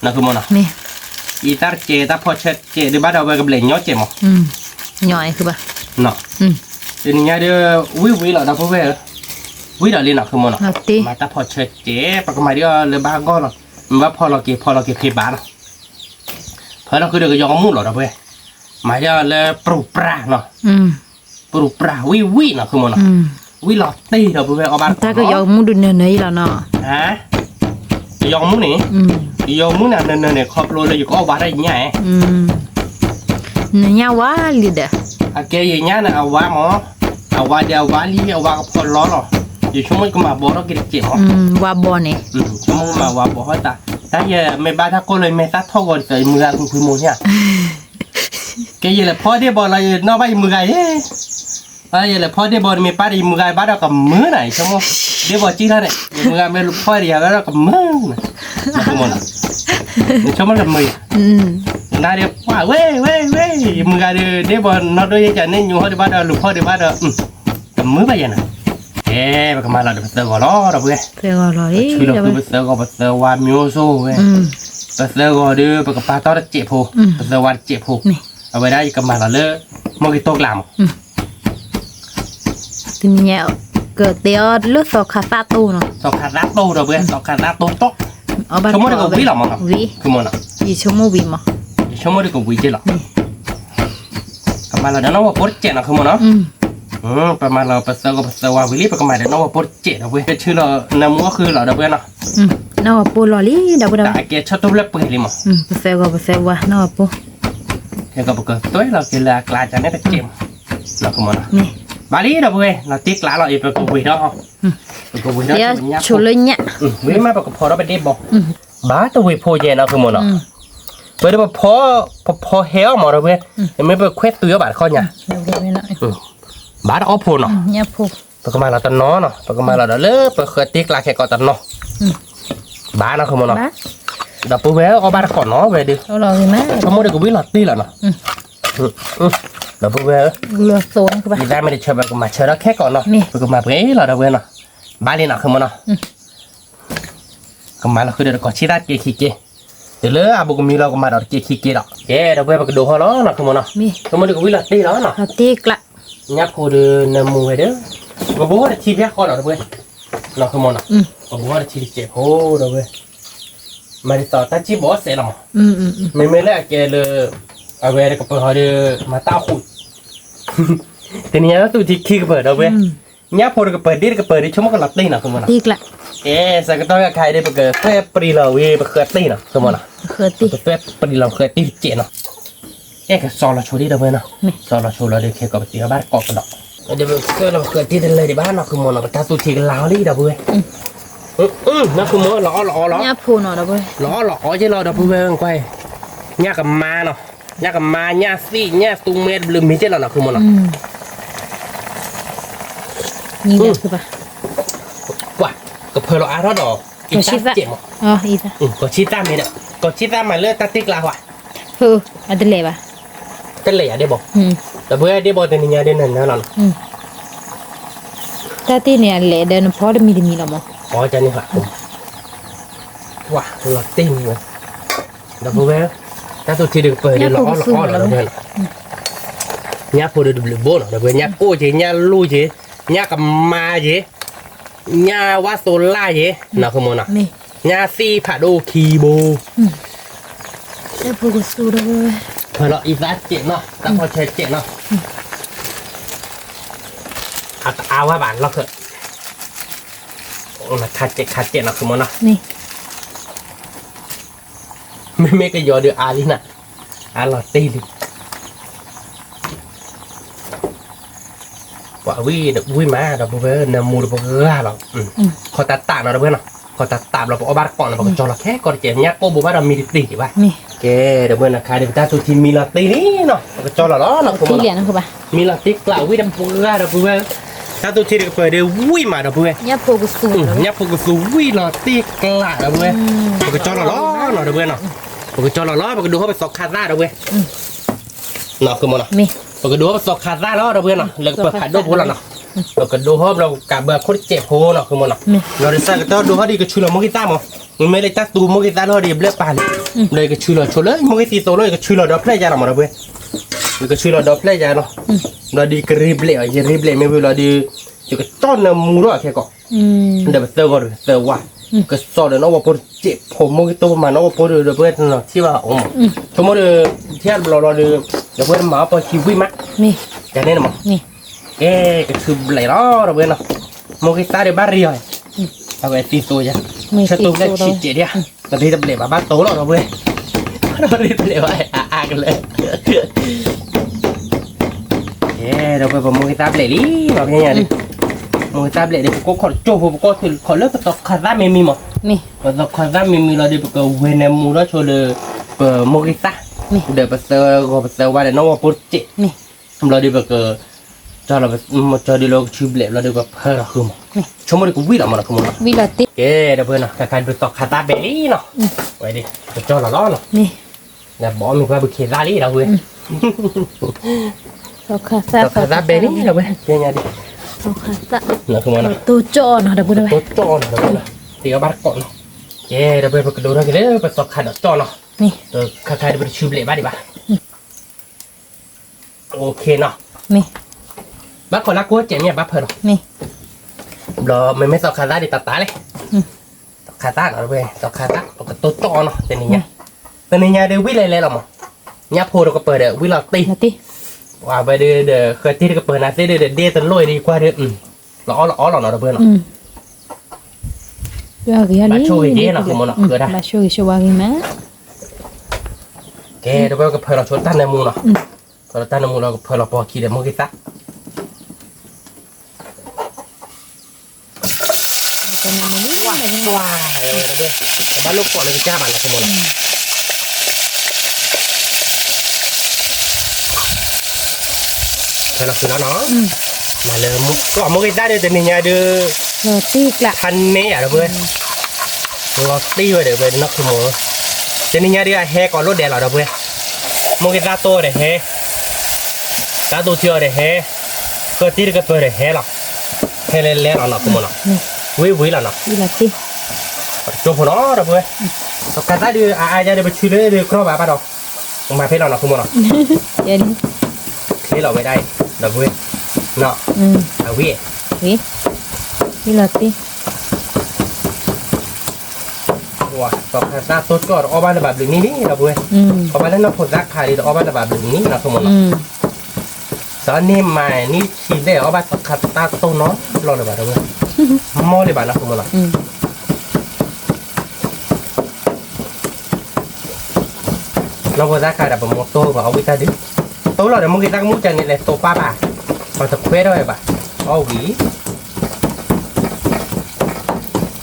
นั่นคือมันเนาะอีตัดเกณฑ์ถ้าพอเช็ดเกณฑ์เดี๋ยวบ้านเราไปกับเบลย่อเกณฑ์มั้งย่อยคือป่ะเนาะเดี๋ยวนี้เดี๋ยววิเราเพื่อนวิเราเรียนเนาะคือมันเนาะมาถ้าพอเช็ดเกณฑ์ประมาณเดี๋ยวเลยบ้านก็เนาะมันว่าพอเราเก็บเคบ้านเนาะเพราะเราคือเดี๋ยวยอมมุ่งเราเพื่อนมาจะเลยปลุกปลาเนาะปลุกปลาวิเนาะคือมันเนาะวิหลอดตีเราไปเอาบ้านแต่ก็ยอมมุ่งดูเนื้อแล้วเนาะฮะยอมมุ่งนี่ยอมมุ่งเนี่ยครอบครัวเราอยู่ก็เอาบ้านได้ยังไงเนี่ยว่าลีเด้อแกอย่างเงี้ยนะเอาว่าหมอเอาว่าเดียวว่าลีเอาว่ากับพอล้อเนาะอยู่ชั่วโมงก็มาบอกเราเกลียดเจ็บหรอว่าบ่เนี่ยชั่วโมงมาว่าบอกให้ตาถ้าอย่าไม่บ้าถ้าก็เลยไม่ตัดท่อก่อนใส่มือคุณโมเนี่ยแกยังเลยพอได้บอลอะไรนอกไปมือไงยังเลยพอได้บอลมีป้าดีมือไงบ้านเรากับมือไหนชั่วโมงได้บอลจีนั่นเนี่ยมือไงไม่รู้พอเดียวแล้วเรากับมือนะชั่วโมงชั่วโมงกับมือน่าเดี๋ยวว่าเว้ยมือไงได้บอลนอกด้วยจะเนี่ยอยู่เขาได้บ้านเราหรือพ่อได้บ้านเรากับมือไปยังไงประมาณเราเดี๋ยวไปเซอร์ก่อนเราเว้ยชื่อเราคือไปเซอร์ก่อนไปเซอร์วานมิวโซ่เว้ยไปเซอร์ก่อนเดี๋ยวไปกับปลาต้อเจ็บผูไปเซอร์วานเจ็บผูเอาไว้ได้กับมาเราเลิกมองกี่โต๊ะกลามทีนี้เกิดเดี๋ยวเลือกสอกขาตาตูเนาะสอกขาตาตูเราเว้ยสอกขาตาตูโต๊ะชั่วโมงเดียวกับวิหรอมั้งวิคือมันอ่ะชั่วโมงวิมั้งชั่วโมงเดียวกับวิเจหรอกับมาเราเดี๋ยวน้องว่าโพสเจ็ดนะคือมันเนาะประมาณเราไปเซอร์ก็ไปเซอร์ว่าวิลลี่ประมาณเดี๋ยวน้องว่าโพสเจ็ดนะเว้ยชื่อเรานามว่าคือเราเดี๋ยวเว้ยเนาะน้องว่าโพลอลี่เดี๋ยวแต่เกชอบตัวเล็กเปิดเลยมั้งไปเซอร์ก็ไปเซอร์ว่าน้องว่าโพแก ยังก็บอกตัวเราคือละกลายจากนี้เป็นเกมเราก็มาเนาะ นี่ บาลีเราเว้ยเราติ๊กลาเราอีกเป็นกวีเนาะเป็นกวีเนาะ เดี๋ยวชุเลยเนี่ย วิมาบอกพอเราไปเด็บบอกบ้าตัววิโพเยนะคือมันเนาะเปิดมาพอเฮลมาเราเว้ยยังไม่ไปเควสตัวบาดข้อเนี่ย เดี๋ยวไม่หน่อย บ้าเราโพเนาะ เนี่ยพู ปกมาเราตันน้อเนาะปกมาเราเลิกไปเคยติ๊กลาแค่ก่อนตันเนาะบ้านะคือมันเนาะ บ้า ดับปุ๊บแล้วเอาบ้าก่อนเนาะเว้ยดิ เราลองดีไหม เขาโมเดลกูวิ่งหลอดตีแล้วเนาะดับปุ๊บแล้ว เลือกโซนคือปะ อีแรกไม่ได้เชื่อแบบมาเชื่อแล้วแค่ก่อนเนาะ นี่ ปกมาเพื่อเราเดาเว้ยเนาะบ้าเลยเนาะคือมันเนาะก็มาเราคือเดี๋ยวก่อนชี้ได้เกขี้เกเดี๋ยวเลยอาบุกมีเราก็มาเราเกขี้เกดอกเกเดาเว้ยปกดูเขาเนาะคือมันเนาะ มี เขาโมเดลกูวิ่งหลอดตีแล้วเนาะ เราตีกละ ยับพูดนมูเด้อก็บอกว่าทีเพี้ยคอเนาะเว้ยเนาะคือมันเนาะก็บอกว่าทีเจ็บโหเดาเว้ยมาดิต่อตาจีบอสเสร็จแล้วมั้ง ไม่แรกแกเลยเอาเวรก็เปิดเขาเดมาต้าขุดทีนี้แล้วตัวที่ขี้ก็เปิดเอาเว้ยเนี่ยพอก็เปิดดิชั่วโมงก็หลับตีนะคุณมัน ตีกละ สักก็ต้องใครได้เปิดเพื่อปรีเราเว้ยเปิดเคยตีนะคุณมันอ่ะ เคยตี เพื่อปรีเราเคยตีเจ๋เนาะก็ซอเราโชว์ดิเราเว้ยเนาะซอเราโชว์เราเดี๋ยวเคก็ไปตีบ้านกอกกันดอกเดี๋ยวเพื่อเราเคยตีเลยในบ้านเนาะคุณมันเราไปตาตัวที่กันล้าวดิเราเว้ยนะคุณมันล้อ เนี่ยพูหน่อยนะเว้ย ล้อใช่เราเว้ยไปเนี่ยกับมาเนาะเนี่ยกับมาเนี่ยซี่เนี่ยตุงเม็ดลืมมีเจ้าเนาะคือมันเนาะ นี่เดี๋ยวคือปะ ว่าก็เพลเราอาร์ทอดอกอีตาเจ็บมั้ง อ๋ออีกอ่ะ ก็ชิต้ามีเนี่ยก็ชิต้ามาเลือดตาติ๊กลาว่ะ อันเดเลยปะ ก็เลยได้บอกแต่เพื่อได้บอกแต่นี่ยังได้นั่นนั่นเนาะ แต่ที่เนี่ยเละเดินพอได้มีหรอมั้ง อ๋อจะนี่ค่ะว้าเราติ้งเลยแต่เพื่อถ้าตัวที่ดึงเปิดเดี๋ยวล้อเราเพื่อนเนี่ยพูดดูดูโบ้เนาะแต่เพื่อเนี่ยโก้เจเนี่ยลู่เจเนี่ยกับมาเจเนี่ยว่าโซล่าเจเนาะคือมันเนาะ นี่ เนี่ยซีผาโดคีโบ เนี่ยพูดสู้ได้เว้ย เพลเราอีสานเจ็บเนาะแต่พอเช็ดเจ็บเนาะเอาว่าบ้านเราเถอะขาดเจ็บเนาะคือมันเนาะ นี่ ไม่ก็ยอเดืออาลิน่ะอาลอตีลิว่าวิมาเราเพื่อนมูเราเพื่อเราขอตัดตาเราเพื่อนเนาะขอตัดตาเราเอาบ้านก่อนเราจอเราแค่ก่อนเจ็บเนี่ยโก้บอกว่าเรามีตีป่ะ นี่ แกเดี๋ยวเพื่อนนะใครเดี๋ยวตาสุทีมีลอตีนี่เนาะเราจอเราล้อเนาะ ตีเหรียญนะคือปะ มีลอตีกล่าววิดำเพื่อเราเพื่อนถ้าตัวทีเด็กเปิดเดี๋ยววิมาเราเพื่อน เนี่ยพูดสู้ เนี่ยพวกกูวิลอตีกล่าวเราเพื่อนเราจอเราล้อเนาะเราเพื่อนเนาะเราจอเราล้อเราดูเขาไปสอกคาร่าเราเพื่อนเนาะคือมันเนาะ มี เราก็ดูว่าสอกขาดได้แล้วเราเพื่อนเนาะเราก็เปิดขายดูพวกเราเนาะเราก็ดูว่าเรากับเบอร์คนเจ็บโหเนาะคือมันเนาะเราได้ใส่ก็ต้องดูว่าดีก็ช่วยเราโมกิต้ามั้งมันไม่ได้ตัดตูโมกิต้าเราดีเบลปานเลยก็ช่วยเราช่วยเลยโมกิตีโตเลยก็ช่วยเราดับเพลย์ยาเราเพื่อนเราก็ช่วยเราดับเพลย์ยาเนาะเราดีกรีบเล่ยังรีบเล่ไม่เวลาดีจะก็ต้นมูร้อยแค่ก่อนเดี๋ยวเซอร์ก่อนเซอร์ว่าก็สอนเลยเนาะว่าพอเจ็บผมโมกิโตมาเนาะว่าพอเดือดเพื่อนเนาะที่ว่าอ๋อสมมติที่เราเดือดเพื่อนหมาพอชีวิตมั้ย นี่ จะเน้นมั้ง นี่ ก็คือไหลล้อเราเว้ยเนาะโมกิตาเดบ้านเรียวเอาไว้ตีตัวจ้ะชัดตัวได้ชิดเจี๋ยตอนนี้จะเปลี่ยนมาบ้านโตแล้วเราเว้ยเราเรียกเปลี่ยนว่าอากันเลยเราไปบอกโมกิตาเปลี่ยนดิแบบนี้ดิโมกิตาเปลี่ยนดิพวกขอโจ้พวกขอเลิกกับตอกคาร่าไม่มีมั้ง นี่ ตอกคาร่าไม่มีเราเดี๋ยวก็เวนมูแล้วโชว์เลยโมกิตาเดี๋ยวไปเซอร์ก็ไปเซอร์ว่าเดี๋ยวน้องว่าปุ๊บเจี๋ นี่ เราเดี๋ยวก็จอเราจอดีเราชิบเล็บเราเดี๋ยวก็เพลเราคือมั้งชั่วโมงนี้กูวิ่งออกมาแล้วคือมั้ง วิลาติ เดี๋ยวเพื่อนเนาะใครไปตอกคาตาเบลี่เนาะไว้ดิจอเราล้อเนาะ นี่ แล้วบอกมีความบุคคลลาลี่เราเว้ย เราค่ะซา ตอกคาตาเบลี่เราเว้ยยังไงดิ เราค่ะซา เนาะคือมั้งเนาะ ตัวโจเนาะเดี๋ยวพูดไป ตัวจอเนาะเนาะเดี๋ยวบ้านก่อนเดี๋ยวเพื่อนไปดูนะกันเด้อไปตอกคาดจอเนาะ นี่ ตัวใครไปชิบเล็บบ้านดิบ้าโอเคเนาะ นี่ บ้านคนรักกูเจ๋งเนี่ยบ้านเพื่อน นี่ เราไม่ตอกคาตาดิตัดตาเลยคาตาเนาะเว้ยตอกคาตาเราก็ตัวจอเนาะแต่นี่ไงแต่นี่ไงเดี๋ยววิ่งเลยหรอมั้งเนี่ยโพเราก็เปิดเดี๋ยววิ่งเราตี นาติ ว่าไปเดี๋ยวเคยตีก็เปิดนะเดี๋ยวตันลอยดีกว่าเดี๋ยวเราเนาะเพื่อนเนาะ ว่ากี่อันนี้ มาช่วยเดี๋ยวเนาะคือมันเนาะคือได้ มาช่วยช่วยว่ากี่มั้ย แกเดี๋ยวก็เพลเราชดตั้นในมูเนาะเพลเราตั้นในมูเราเพลเราพอขี้เดี๋ยวมูกิตะ เป็นอะไรนี่ ว้าวว้าวเดี๋ยวเดี๋ยวบ้านลูกปอดเลยจ้าบ้านเราขโมยเพลเราคือน้องมาเลยมุกก็มูกิตะเดี๋ยวจะนี่ไงเดี๋ยว โรตีกละ ทันนี้อ่ะเดี๋ยวเพื่อนเราตีไว้เดี๋ยวเพื่อนนักขโมยจะนี่ไงเดี๋ยวแฮก่อนรถเดี๋ยวเราเดี๋ยวเพื่อนมูกิตะโตเดี๋ยวแฮตาโตเชียวเดี๋ยวแฮก็ตีก็เปิดเดี๋ยวแฮหรอกแฮเล่นๆเราเนาะขโมยเนาะวิเราเนาะ อีละตี Chụp nó rồi bữa, tao cắt ra đi, ai ra đây bị chui lên đi, có bà đâu, mà thấy nào không muốn nào, เดี๋ยวนี้ thấy nào về đây, rồi bữa, nọ, อืม à quý, วิอีละตี wow, tao cắt ra tốt quá, ở bên là bà đừng ní ní rồi bữa, อืม ở bên nó phun rác khai đi, ở bên là bà đừng ní là không muốn อื nào, ม đó nên mà ní chỉ để ở bên tao cắt ta tô nó, lo là bà đâu bữa, mua đi bà nó không muốn nào. อืม Nó vừa ra khai là một tô và ông người ta đi tối là một người ta muốn chân này là tô ba bà còn tập khuê thôi bà ô ví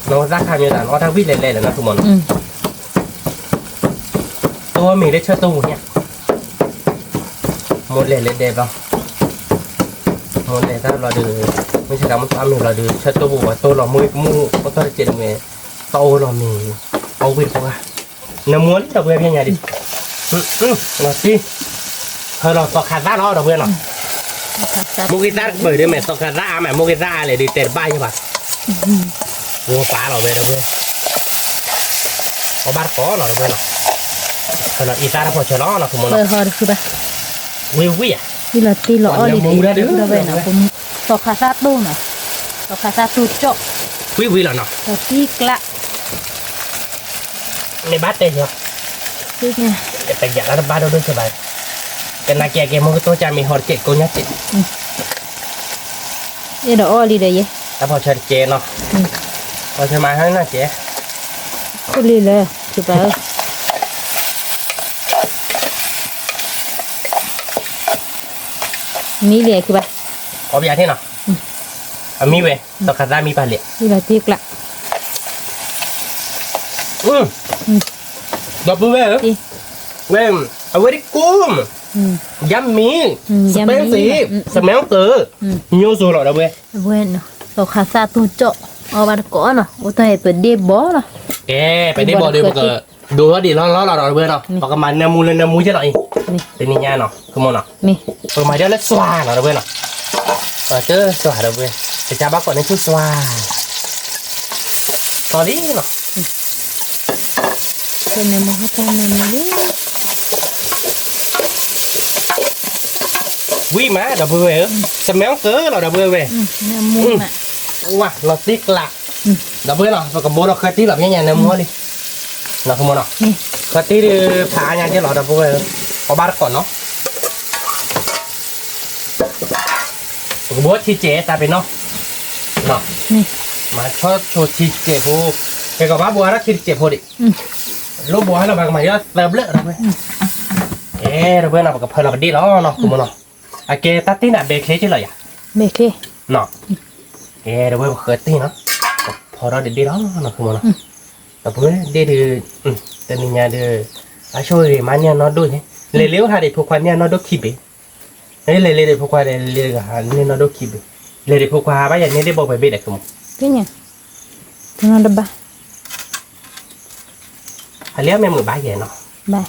nó ra khai như là nó đang viết lên là nó không muốn อืม tôi mình để chơi tô nha một lên đẹp không một lên ra là được mình sẽ làm một mình là được chơi tô và tô là mới mua có tôi chuyện về tô là mình ô viết qua nó muốn tập về nhà đi là gì hơi là tọt khát ra đó đâu quên nào mua cái rác bởi đây mẹ tọt khát ra mẹ mua cái ra để đi tẹt bay cho bà mua phá rồi về đâu quên có bát có nào đâu quên nào hơi là ít ra nó chờ nó là không muốn เปิ nào ดฮอดคือปะ วิววิอ่ะ อีละตีหล่อดี หมูได้ ดี ด้วย เราไปนะผมตอกคาซาตู้น่ะตอกคาซาตู้เจาะ วิววิlà nào โรตีกละ ในบาทเต็มเหรอ คือไง แต่อยากแล้วบ้านเราด้วยสบายกันนาแกแกมันก็ตัวจะมีฮอตเจ็ดกูยัดเจ็ด เดี๋ยวอ้อดีเลยเย่ แต่พอเชิญเจเนาะพอเชิญมาให้น่าเจ๊ คุณลีเลยคือปะมีเหลี่ยคือปะ có bây giờ thế nào mi về tao khát ra mi bà liệt อีละตีกละ đập về hả ตี về ở với đi cùm อืม yummy yummy spicy smell good nhiều rồi rồi đâu về bueno ตอกคาซาตู้เจาะเอาบาดก่อนเนาะโอ้ตายเปิดเดบอเนาะ ê phải đi bộ đi bộดูว่าดีร้อนร้อนเราเบื่อเนาะปากมันเนื้อมูเลยเนื้อมูใช่หน่อย นี่ เป็นนี่เนาะคือมันเนาะ นี่ เปิดมาเดี๋ยวแล้วสว่างเนาะเบื่อเนาะเจอสว่างเบื่อจะจับบ้าก่อนในชุดสว่างตอนนี้เนาะ tenemos acá una molina วิ่งมาเดี๋ยวเบื่อจะแมวเก๋อเราเดี๋ยวเบื่อเว้ย una muna ว้าเราติ๊กละเดี๋ยวเบื่อเนาะปากโบเราเคยติ๊กแบบยังไงเนื้อมูดิเนาะคือมันเนาะ นี่ เคยติ๊กผ่าอย่างที่เราเดี๋ยวเบื่อเอาบ้านก่อนเนาะปากโบที่เจ๊ตาเป็นเนาะเนาะ นี่ มาชอบโชว์ชีเจ็บโหเกี่ยวกับว่าบัวรักชีเจ็บโหดิลูกบัวให้เราบางมาเยอะเติมเลือดเราไปเราเพื่อนเรากับเพื่อนเราดีแล้วเนาะคุณมันเนาะโอเคตัดที่หน้าเบรกเลยใช่เลยอ่ะ เบเค เนาะเราเพื่อนเคยตีเนาะพอเราดีแล้วเนาะคุณมันเนาะเราเพื่อนดีดีแต่นี่เนี่ยดีอาช่วยมันเนี่ยนอด้วยเลี้ยวหาเด็กพวกคนเนี่ยนอดขี้เบเลี้ยวพวกคนเลี้ยวหาเนี่ยนอดขี้เบเลี้ยวพวกคนหาไปอย่างนี้ได้บอกไปเบรกคุณ kayaknya tengah debah Hãy subscribe cho kênh Ghiền Mì Gõ bah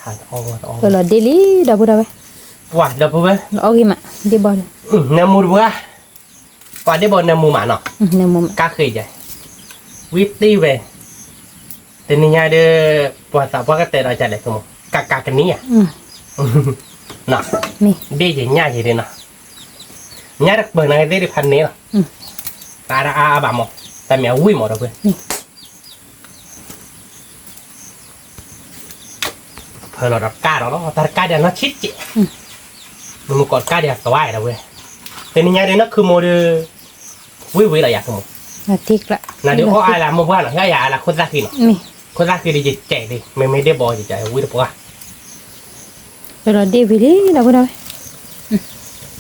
Để kalau daily dah berapa Wah, dah apa? oh gimana dia boleh Nam mua bữa. Qua đi bọn nam mua mà nó. ni mau Cá khỉ vậy. Witty về. Tên nhà đưa qua tạo qua cái tên là chạy lại không? Cá cái ní à? Nè. ni Đi gì nhà gì đi nè. Nhà đặc biệt này đi phần ní nè. Ta đã bà một. Ta mèo quý một rồi. Thôi là đập cá đó, ta cá để nó chít chị. Mình một con cá để xoay rồi. Tên nhà đây nó cứ mua đưa quý là dạng không? nanti lah Là nếu có ai làm một bữa là ngay là khuất ra khi nào ni คนละคือดีแจกดิไม่ได้บอลใจวิ่งตัว rồi đi về đi đâu đâu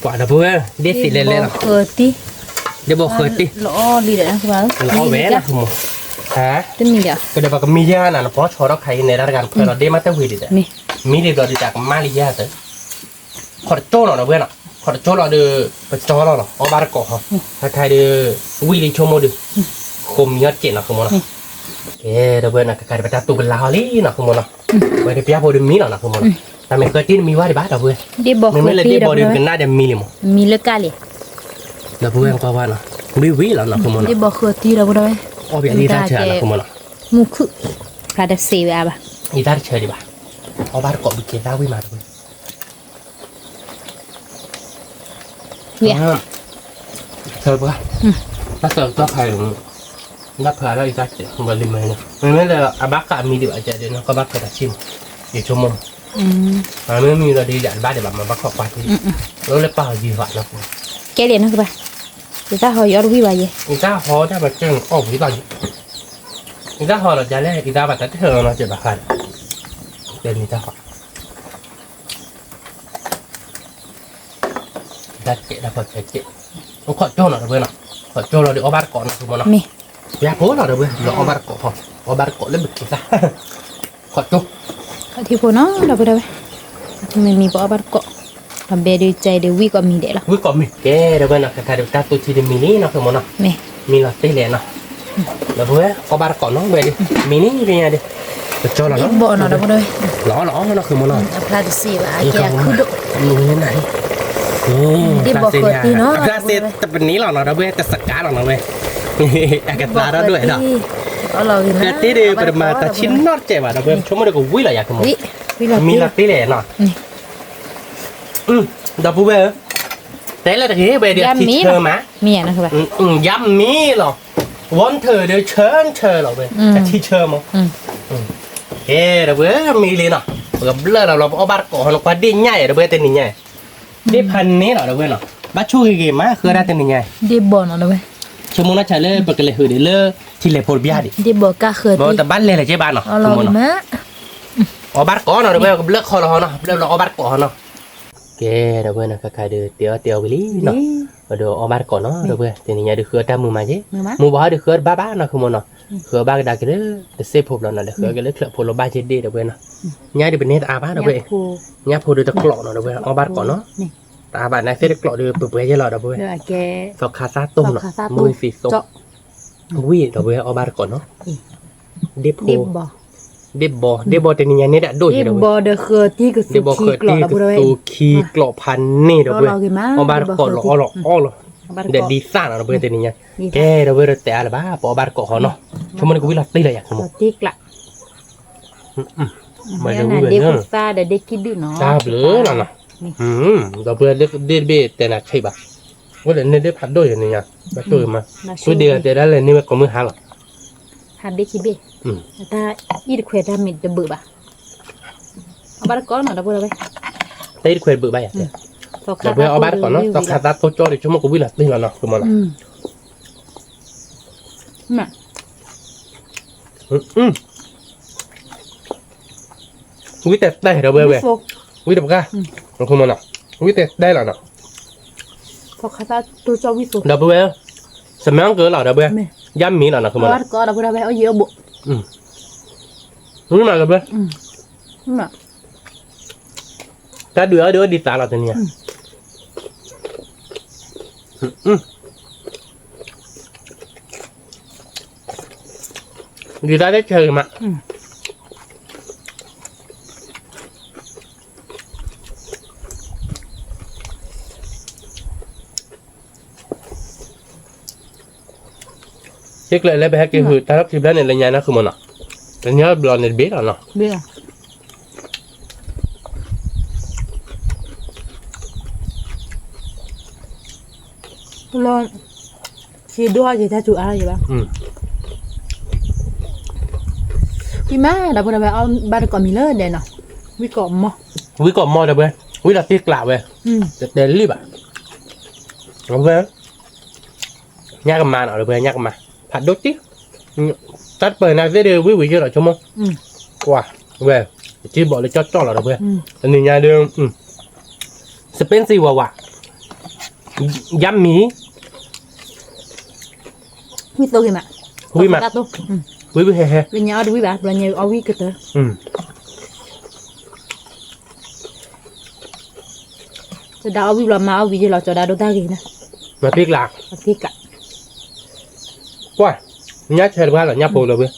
กว่านะเพื่อนเด็ดสิเล่นๆหรอ khờ tí เดี๋ยวบอกเคยติ lỗ đi để các bạn เราแหวนนะคุณหมอฮะ tên mình đấy ก็เดี๋ยวบอกมีญาณนะเพราะชอเราใครในรายการเพื่อนเราได้มาตั้งวีดีเด mi มีดีเราจากมาลียาเตอขอโจ้เราเพื่อนอ่ะขอโจ้เราเดือไปโจ้เราเนาะเอาบาร์กอถ้าใครเดือวีดีโชว์โมดูคมยอดเจ๋งนะคุณหมอเนาะเดี๋ยวเพื่อนนะใครไปตัดตัวเป็นลาวลี่นะคุณหมอเนาะไปเดี๋ยวพี่อาโบดูมีนะคุณหมอแต่ไม่เคยที่มีว่าดีบ้าเดี๋ยวเพื่อน đi bỏ ไม่ khờ เลย tí ได้บ đâu อดูกัน đâu น่าจะมีเลยมั้ง mi lơ ca liền เดี๋ยวเพื่อนก็ว่าเนาะวิแล้วนะคุณหมอเนาะ đi bỏ khờ tí đâu đâu อ๋อเป็นอีตาเฉยนะคุณหมอเนาะ mu khử là đẹp xì à bà อีตาเฉยดีป่ะเอาบาร์กอบิเกต้าวิมาด้วย Dạ. Thơ quá. Nó sợ nó phải nó phải là ít chết mà đi mày nè. Mình là bác cả mi đi ở chợ để nó có bác phải đặt chim để cho mông. Mà mới mi là đi dạy bác để mà bác học qua thì nó lấy bao gì vậy nó. Cái liền đó các bạn. Người ta hỏi ở đâu bà vậy? Người ta hỏi ra mà chân ổn cái bao gì. Người ta hỏi là giá này người ta bảo tất thờ nó chỉ bảo phải. Tên người ta hỏi. Đặt kệ là phải kệ. Nó khỏi cho nó được bên nào. Khỏi cho nó được ở bát cỏ nó không nó. Mi. Ya phố nào được bên, nó ở bát cỏ không. Ở bát cỏ lên bực kita. Khỏi cho. Thì cô nó đâu đâu. Mình mi bỏ bắt cọ. Làm bè đi chạy để quy còn mi để là. Quý cỏ mình. Kệ được bên nào cái được ta tôi chỉ được mini nó không nó. Mi. Mi là tê lẹ nó. Được với ở bát cỏ nó về đi. Mini về nhà đi. Được cho là nó. Bộ nó đâu đâu. Nó nó không nó. Là được xì bà kia cứ độ. Như thế này. Đi bỏ khởi tí nó. Ra xe tập ní là nó đó về, tập sạc cá là nó về. Cái ta đó đuổi đó. Có lò gì Cái tí đi mà ta chín nó chạy vào đó về, chúng mới được quý là vậy không? Quý là Mi là tí lẻ nó. Đó bố về. Thế là thế về được thịt thơ má. Mi à nó các bạn. Dám mi là. Vốn thơ đều chơi là về. Cái thịt thơ mà. Ê, đó về mi lên nó. Gặp lỡ là nó bắt cổ nó qua đi nhảy đó về tên nhảy. Đi phần ní nó đâu quên nó bắt chui cái má khơi ra tên này nhảy Đi bỏ nó đâu vậy? cho muốn nó trả lời bậc cái lệ hử để lơ thì lệ phổ bia đi Đi bỏ cá khởi bỏ tí. tập bắt lên là chế ban nó Ở lò gì má. ở bắt có nó đâu quên lỡ kho nó lỡ nó bắt có nó kê đâu quên nó cái được tiêu tiêu cái lý nó ở đồ ở bắt có nó đâu quên thì nhà được khơi trăm mười mà chứ mua bỏ được khơi ba nó không muốn nó khơi ba cái đặc cái đó để xếp hộp nó là khơi cái lỡ khơi phổ nó ba trên đi đâu quên nó nhà đi bên này ta bá đâu quên nhà phổ được tắc lọ nó đâu quên ở bắt có nó ta bạn này sẽ được lọ được bữa giờ lọ đâu quên Rồi kê. Sọc khá sát tôm nó mùi xì sốc Ui, đó với ở bar còn nó Đi bỏ. Đếp bò tên nhà này đã đổi Đi rồi bỏ được khởi tí cái Đếp bò su khởi khí clọ tí là bù đâu cái vậy? su khí clọพัน này đó với ở bar còn lo để đi xa nó với tên nhà cái đó với tệ là bá bỏ bar còn nó cho mình cũng biết là tí là gì không Tí lại. mày Đây đâu là biết đi nữa phục xa để đi kí đứa nó. ta bữa là nó đó với đi đi tên là chơi bà có thể nên đi phát đôi này nha bắt đôi mà tôi đi để đó là nên có mới hàng Hạt đi kí bê. Ta ít khỏe ra mìnhจะbự bà. Ở bắt có nó đâu bù đâu vậy? thấy khỏe bự bay à đó với ở bar còn nó tao khá ta tôi cho để chúng mình cũng biết là tí là nó của mình Mẹ. Quý tết đây đâu về quý đập ga nó không mà nào quý tết đây là nào Tao khá ta tôi cho ví dụ. đâu về sắm máng cỡ là đâu về dám mì là nó không mà Bắt có đâu bù đâu vậy? Ở dưới bộ. đúng mà đâu về Mẹ. ta đứa đi xa là thế nhỉ đi ra đấy chơi mà chiếc lại lấy bé cái hụt ta lắp chim này là nhà nó không mà nó nhớ blonde này biết là nó Biết à? Lo chỉ đua gì ta chủ ai vậy ba? Chị má đã bữa nào ông ba được còn mì lớn đây nè, quý còn mò. quý còn mò đâu bé quý là tiếc lạ về để lý bạn không về nhắc mà nào được về nhắc mà phạt đốt chứ ตัดเปิดนะได้เดือวิวเยอะหรอชั่วโมง กว่าเว้ยจีบอกเลยจอดหรอเว้ยอันนี้ยาเดิมสเปนซีว่ะยำหมี มีตัวกี่มา วิมา ตัว วิเฮ่ เป็นยาดูวิบะเป็นยาเอาวิกเตอร์จะดาววิบละมาเอาวิจะเราจะดาวดูได้กี่นะ มาพริกหลัก พี่กะ กว่ายัดเชิญว่าหรอยัดโพเลยเว้ย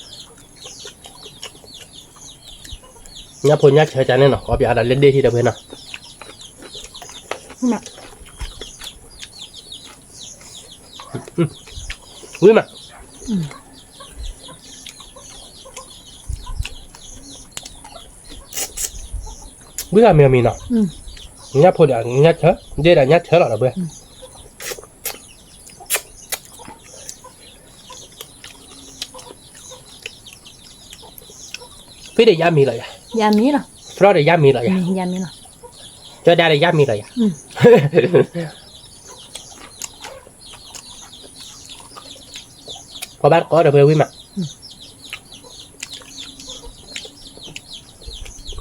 ยัดโพยัดเชิญจานนี่เนาะขอไปอะไรเล่นได้ที่เดิมเนาะ มา วิมาวิอะไรมีเนาะยัดโพเดี๋ยวยัดเชิญเดี๋ยวยัดเชิญหรอเว้ยพี่เดี๋ยวยามีเลย ยามีเหรอ เพราะเดี๋ยวยามีเลย ยามีเหรอ จะได้เดี๋ยวยามีเลยพอบ้านก็เดี๋ยวไปวิ่งมา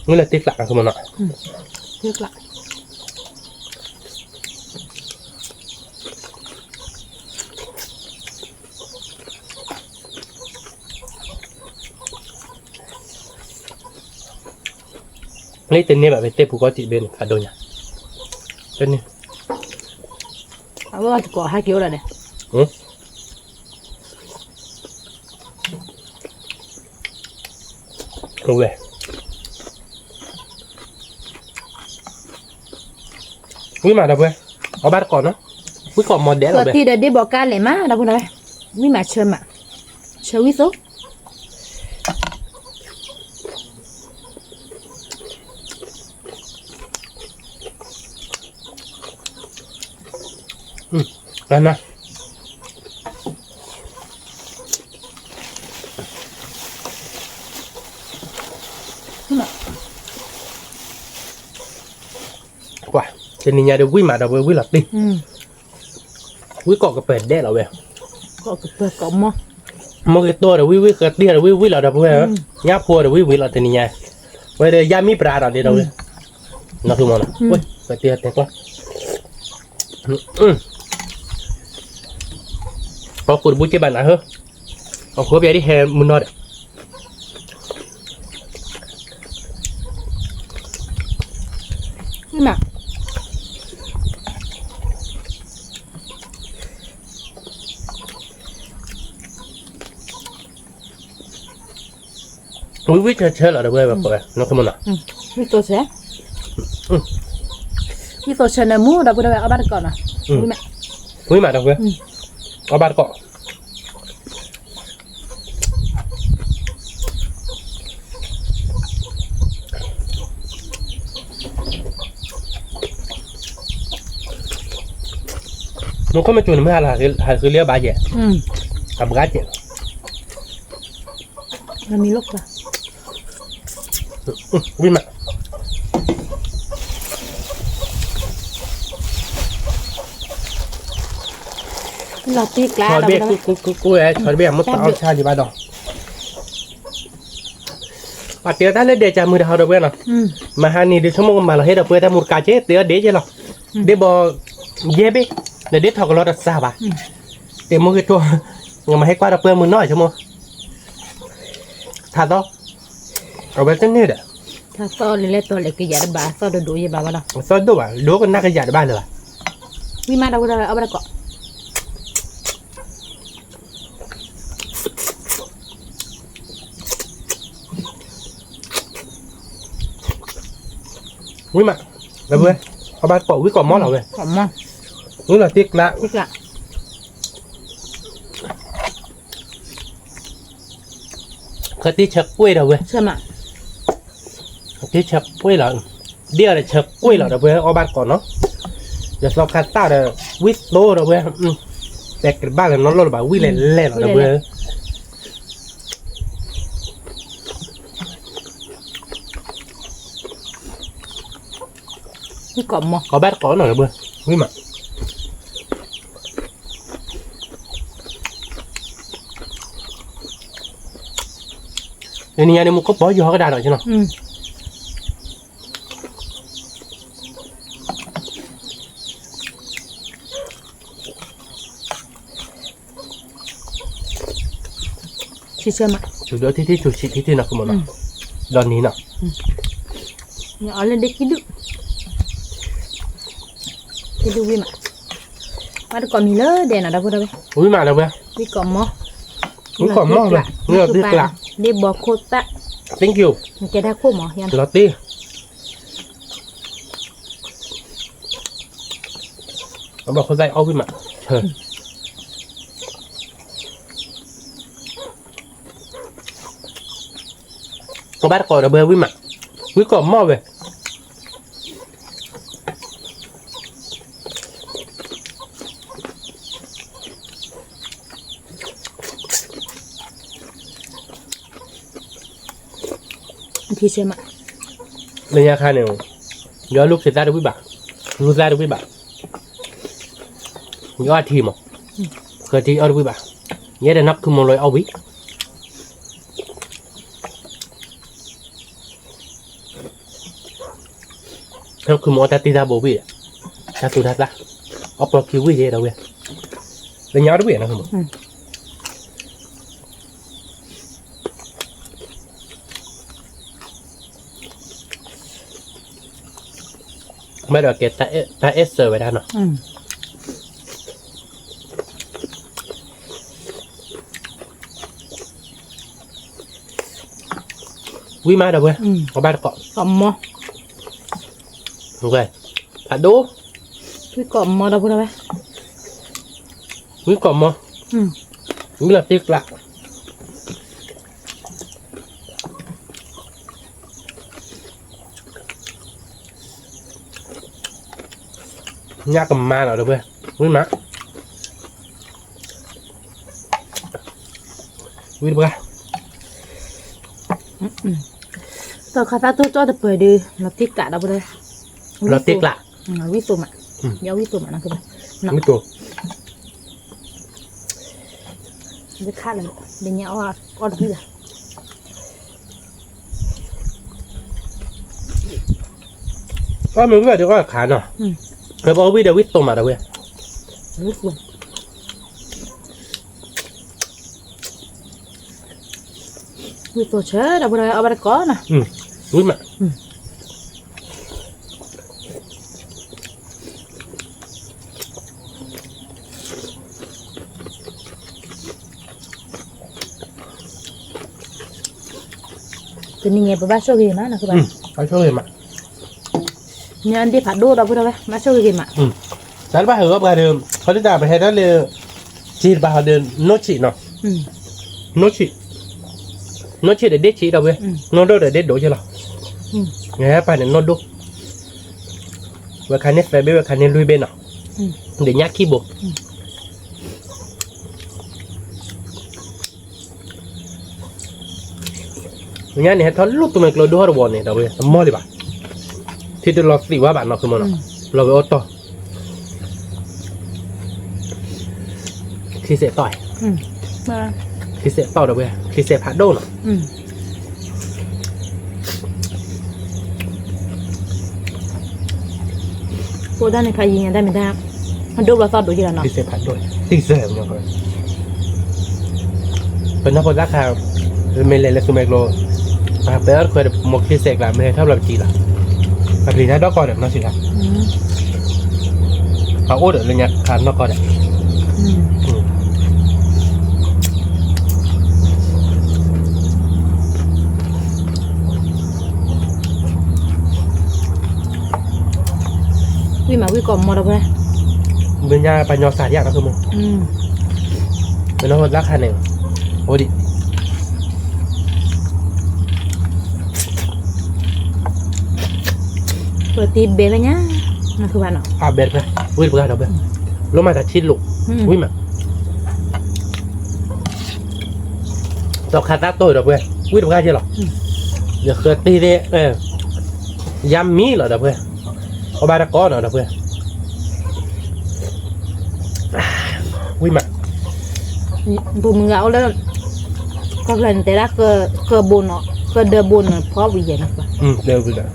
เมื่อไรติ๊กหลักคือมันเนาะ พี่กะ นี่เต็นนี่แบบเป็นเต้ผูกก็ติดเบนขาดโดนเนี่ยเต็นนี่ เอาว่าจะก่อให้เกี่ยวอะไรเนี่ย โอ้ยวิ่งมาเดี๋ยวไปเอาบ้านก่อนเนาะวิ่งก่อนมอดเดล เกิด เลย ที่เดี๋ยวบอกกันเลยมาเราพูดอะไรวิมาเชิญมาเชิญวิโซ นั่นนะว่าเจนี่ยาเดี๋ยววิ่งมาเดี๋ยววิ่งหลับดิวิ่งเกาะกระเป็ดได้เหรอเว้ย ก็เปิดกล่องมั้ง มองcáiตัวเดี๋ยววิ่งกระเตี้ยเดี๋ยววิ่งหลับเดี๋ยวเว้ยย่าพัวเดี๋ยววิ่งหลับเจนี่ยาเว้ยเดี๋ยวยามีปลาเราเดี๋ยวเว้ยน่าคือมันเว้ยกระเตี้ยเต็กว่าพอคุณบุ้ยเจ็บบ้านนะเฮ้ยเอาขวบใหญ่ที่แฮมุนนอดนี่มา วิ่งเฉยๆเหรอเดี๋ยวเว้ยแบบน่าคือมันอ่ะ วิโซเช่วิโซเชนมูเราพูดอะไรเอาบ้านก่อนนะนี่มา วิ่งมาเดี๋ยวเว้ยเอาบ้านเกาะnó có mấy chuyện mới là cứ lia bà vậy cầm gái chị มันมีลูกป่ะ วิ่งมา เราตีกลา ชอ เรา เบี้ย พูด กูไอ้ชอเบี้ยมุดเอาชาดีบ้าดอกปัดเตียได้เลยเดี๋ยวจะมือเท้าเดี๋ยวเว้ยเนาะมาหานี่เดี๋ยวชั่วโมงมาเราให้เดี๋ยวเพื่อทำมุดกาเจ๊เดี๋ยวเดี๋ยวจะหรอเดี๋ยวบอเย่เบ้เดี๋ยวเดี๋ยวถอดกระโดดซาบะเดี๋ยวมือตัวยังมาให้กว่าเดี๋ยวเพื่อมือน้อยชั่วโมงถ้าต่อเอาไปตั้งนี่เด้อ ถ้าซ้อเลยตัวเล็กก็อย่าได้บ้าซ้อดูอย่าบ้าบ้าเนาะ ซ้อนดูอ่ะดูกันน่าขยันบ้านเลย วิมาเราพูดอะไรเอาบ้านก่อน วิ่งมาเดี๋ยวเพื่อเอาบ้านเกาะวิ่งเกาะมอสเราเลย หอมมั้ง นี่เราติ๊กละ ตีกลา เคยตีเชือกกล้วยเราเว้ย เชื่อมา ตีเชือกกล้วยเราเดี๋ยวเลยเชือกกล้วยเราเดี๋ยวเว้ยเอาบ้านก่อนเนาะเดี๋ยวเราคัดต้าเดี๋ยววิ่งโตเราเว้ยแต่กระบ้านเราน้องเราแบบวิ่งเล่นเราเดี๋ยวเว้ยนี่กล่อมมั้ง เอาบ้านก่อนหน่อยเดี๋ยวเว้ยวิ่งมา ini ada muka boy juga ada cina. Sisa mak. Sudah titi cuci titi nak kemana? Dan ni nak. Ni ala dek hidup. Hidup wi mak. Ada komila deh nak apa dah? Ui mana dah? Wi komo. Ui komo lah. Ni ada kelak. Dia bawa kotak. Thank you. Mungkin dah komo yang. Roti. Apa kau saya awal mak? Kau bar kau dah berwi mak. Ui kau mau be. Thì xem ạ. Lên nhà khai này, nhớ lúc xảy ra được với bạn, lúc ra được với bạn, nhớ ai thì mà, khởi thì ở được với bạn, nhớ để nắp cứ một loại áo bí. Theo cứ một ta tì ra bố bí, ta tụt ra, ốp lo cứu gì đâu vậy, lên nhà được với nó không? Bây giờ cái ta ớt vậy đó nè. Quý má đâu vậy? Có ba cọ. Komo. Ok. Hạt đố. Wi komo dah pun dah. Quý cọ mà. Quý là tiếc lạ. Nhà cầm ma nào đâu vậy? Quý má. Quý được không? Tao kata tu cho được bơi đi, nó tiếc cả dah pun dah. Là tiếc lạ. Wi tu mak. Ya wi tu mak nak kena. Quý tu. Dia khat lah. Dia nyawa order lah. Có mình về được có khá nào. Rồi bao video viết tôm mà đâu vậy? Wi tu. Wi tu che dah pun dah ada ko nah. Quý mà. Cái này nghe bà số gì mà nè các bạn. Có số gì mà. Nhà anh đi phạt đô đâu pun dah. Bà số gì mà. Sáng ba hứa ba đường,เขาได้ด่าไปให้ได้เลยจีนbaเดินโนชิเนาะโนชิเด็ดชีเราเว้ยโนโดเด็ดโดใช่หรอไงไปเนี่ยโนโดว่าคันนี้แฟเบ้ว่าคันนี้ลุยเบนเนาะเดี๋ยวยักขี้บุกงั้นเนี่ยทอดลูกตัวมันกลัวดูฮาร์บอนเนี่ยเราเว้ยมอเลยป่ะที่ตัวเราสิว่าบ้านเราคือมันเนาะเราไปอดต่อkhi sẽ tỏi khi sẽ tỏi đâu vậy khi sẽ phá đô nè cô đang này phải gì đây mình đang đô là sao đổi gì là nó khi sẽ phá đô thì sẽ không nhau rồiเป็นนักพนักข่าวไม่เลยเลยสุเมกโลมาเปิดเคยหมกที่เสกละไม่ให้เท่าเราจีละแบบนี้นะดอกก่อนเนี่ยน่าสิละเขาโอ้เดี๋ยวเลยเนี่ยขานดอกก่อนเนี่ยWi mà wi còn mò đâu đây. Bên nhà bà nhỏ xả dạng đó cơ mà. Bên nó rác hẳn này. Ôi đi. Rồi tìm bé là nhá. Mà các bạn ạ. À bé này. Ui bữa đâu bé. Lúc mà đã chín lục. Ui mà. Tao khát rác tôi đâu bé. Ui bữa chưa lọ. Giờ khơi tì đi. Yam mí là đâu bé. Có ba đã có rồi đâu bé. Ui mà. Bùm gạo lên. ก็เล่นแต่ละก็บุญเนาะก็เดือบุญเนาะเพราะวิญญาณนะ เดี๋ยวไปเลย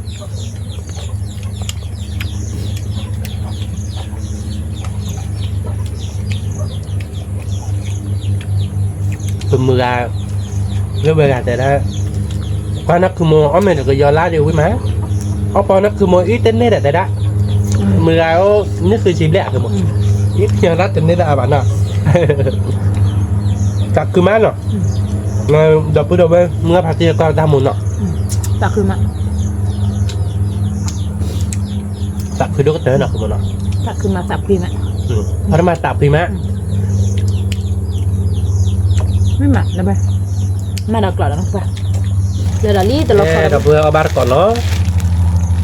เป็นมือการเรื่องเวลาแต่ละqua nắp cứ mua ở mình được giờ lá điều quý má ở qua nắp cứ mua ít tên nét tại đó mười áo nước cứ chìm lẹ rồi một ít giờ lá tên nét là bạn nào chặt cứ má nọ đập bữa đầu bên mưa phạt tiền qua ra một nọ chặt cứ má chặt cứ đốt tới nọ một nọ chặt cứ máเพราะมาตับพี่มะ ไม่หมักนะบ้ามาดอกกลอดแล้วป่ะเดี๋ยวเราลีแต่เราขอ ดับเบิลเอาบาร์ก่อนเนาะ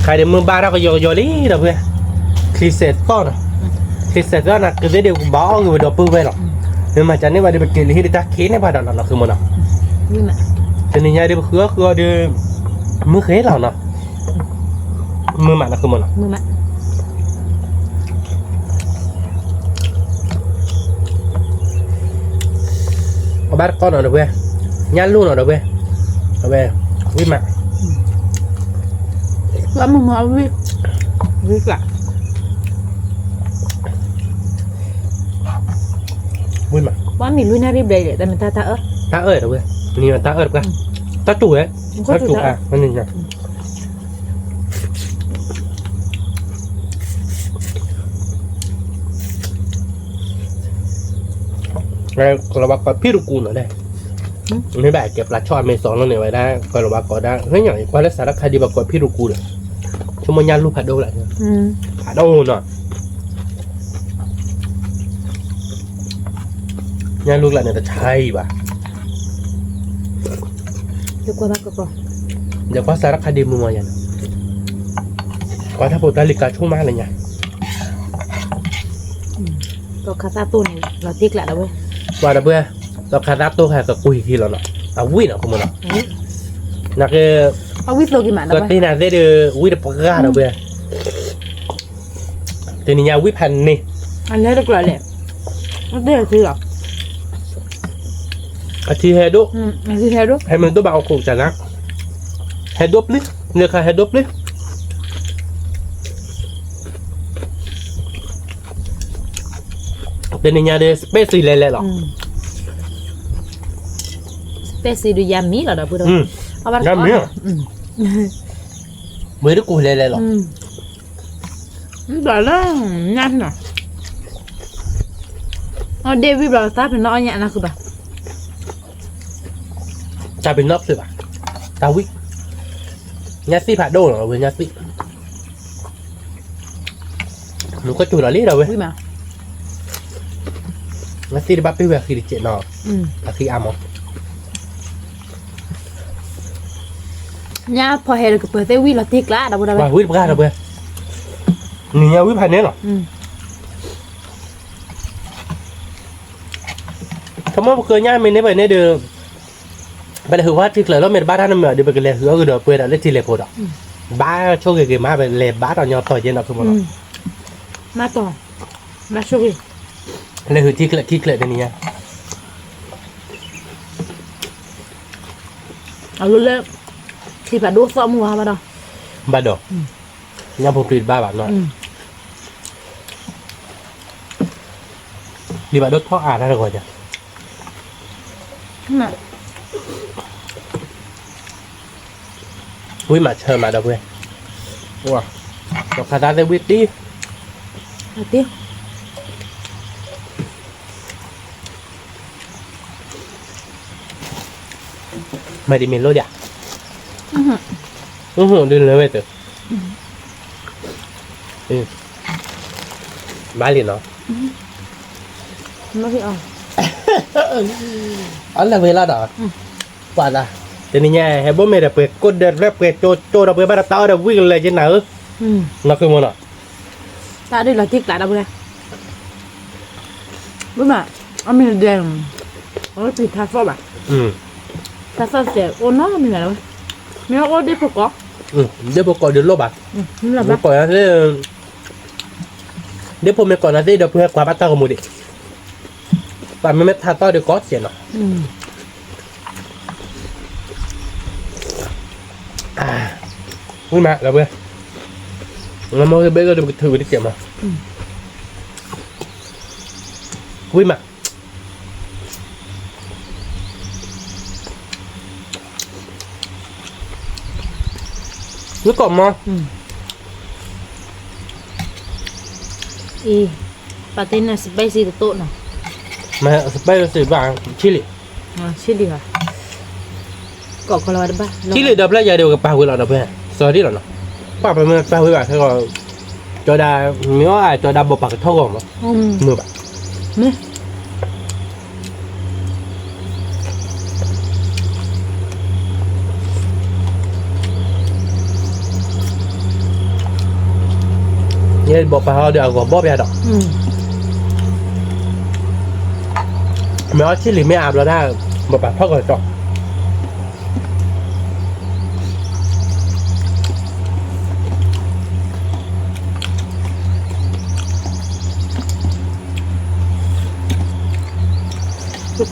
ใครเดี๋ยวมือบาร์เราก็โยลี่ดับเบิลคลิเซตต้อนคลิเซตต้อนคือเดี๋ยวบ้าอยู่ดับเบิลไปหรอกเดี๋ยวมาจากนี้ว่าเดี๋ยวไปกินที่ตาเค้ในบ้านเราคือมันเนาะ ไม่หมัก ทีนี้เดี๋ยวคือเดี๋ยวมือเค้เราเนาะมือมันคือมันเนาะ มือหมัก เอาบาร์ก่อนเนาะดับเบิลย่านลู่เนาะดับเบิลดับเบิลวิ่งมา แล้วมึงมาวิกละ วิ่งมา ว่ามีลุยน่ารีบเลยแต่มันตาดับเบิล ดับเบิลนี่มันตากันตาจู่เลยตาจู่อ่ะมันนี่ไงเราบอกพี่ลูกกูหน่อยได้ไม่แบบเก็บปลาช่อนเมซอนแล้วเนี่ยไว้ได้ก็เราบอกก็ได้เฮ้ยอย่างว่าแล้วสารคดีบอกพี่ลูกกูเลยชั่วโมงยันลูกผัดโดแหละผัดโดหน่อยยันลูกแหละเนี่ยจะใช่ป่ะ เดี๋ยวกว่าก็ เดี๋ยวว่าสารคดีมึงมาอย่างว่าถ้าโปรตาลิกาช่วงมาอะไรเงี้ย ก็คาซาตุนเราติ๊กละแล้วเว้ย ว่าแต่เบื่อเราขาดรับตัวแค่กับกุยทีแล้วเนาะเอาวิ่งเนาะคุณมึงเนาะนักเอาวิโซกิมัน ก็ที่น่าจะได้วิ่งปากกาเราเบื่อทีนี้ยาวิ่งพันนี่ อันนี้เรียกว่าอะไรมันได้คือหรอ อาทิเฮดุ มันคือแค่รู้ ให้มันตัวเบาคงจะนักเฮดุบลิเนี่ยค่ะเฮดุบลิทีนี้ยาเดสเปซี่เลยหรอสเปซี่ดูยามีเหรอเดี๋ยวพูดเอาบ้าน ยามีไม่ได้กูเลยหรอแต่ละนั่นน่ะเอาเดวิดบอกตาเป็นน้อยเนี่ยนะคือแบบ จะเป็นนอกสิป่ะตาวิยัดซี่ผัดโดหรอเว้ยยัดซี่หนูก็จุดอะไรเราเว้ย วิ่งมา ยัดซี่ได้บัฟปี้เวคือดิเจนออาคีอามอ เนี่ยพอเห็นก็เปิดเซวิเราติ๊กละเดี๋ยวพูดอะไร ว่าวิบกาเราเว้ยนี่ยาวิพันเนี่ยหรอเขาบอกเคยย่ามีในไปเนี่ยเดิมไปเลยว่าที่เลยเราเม็ดบ้านนั่นเหมือนเดี๋ยวไปกันเลยคือเดี๋ยวเปิดอะไรที่เลยพอดบ้าโชคดีมากไปเลยบ้าตอนยอดต่อยเย็นเราคือมัน มาต่อมาช่วย เลยคือที่เกลือในนี้ เอาลุ้นเลยที่ผัดดูซ้อมหัวมาดอ บ้าดอกยังผมปิดบ้าแบบน้อยดีบ้าดอกท่ออ่านอะไรก่อนจ้ะ น่ะ วิ่งมาเชิญมาดอกเว้ยว้าดอกคาตาเซวิตตี้ เอาติ๊ก ไม่ได้มีรถอ่ะดึงเลยเว้ยเต๋อบ้าเลยเนาะ ไม่พี่เอา อันละเวลาดอกป่าละแต่นี่ไงเฮ้ยบ่ไม่ได้เปิดกดเดินแรบเปิดโจเราเปิดบ้านเราเดี๋ยววิ่งเลยจะหนาวนักคือมันอ่ะ ตาด้วยเราติ๊กละเดี๋ยวพูดอะไรวิ่งมาเอามีแดงเอาปิดทัฟฟ์อ่ะทัฟฟ์เสียโอ้น้องมีอะไรวะมีโอ้ดิบก็ เดี๋ยวบอกก่อนเดี๋ยวลบอ่ะ นี่แหละ บอ บ้าก ก่อนนะเดี๋ยวผมไปก่อนนะเดี๋ยวเพื่อความบัตรกับมูดิแต่ไม่ทันต่อเดี๋ยวก็เสียเนาะ vui mà là bữa nó mới bây giờ được thử đi kiểm mà vui mà nước cọm mà y patin là spicy của tụi nào mà bây giờ sẽ vàng chili chili à có là ba chili đập lại giờ đều gặp bao người đập về giờ đi rồi nó bao bao người bao người bạn thế còn cho đà nếu ai cho đà bột bạc thâu rồi mà mưa bạn nè như bột bạc họ đều có bóp ra đó mấy chili mấy áp rồi đó bột bạc thâu rồi đó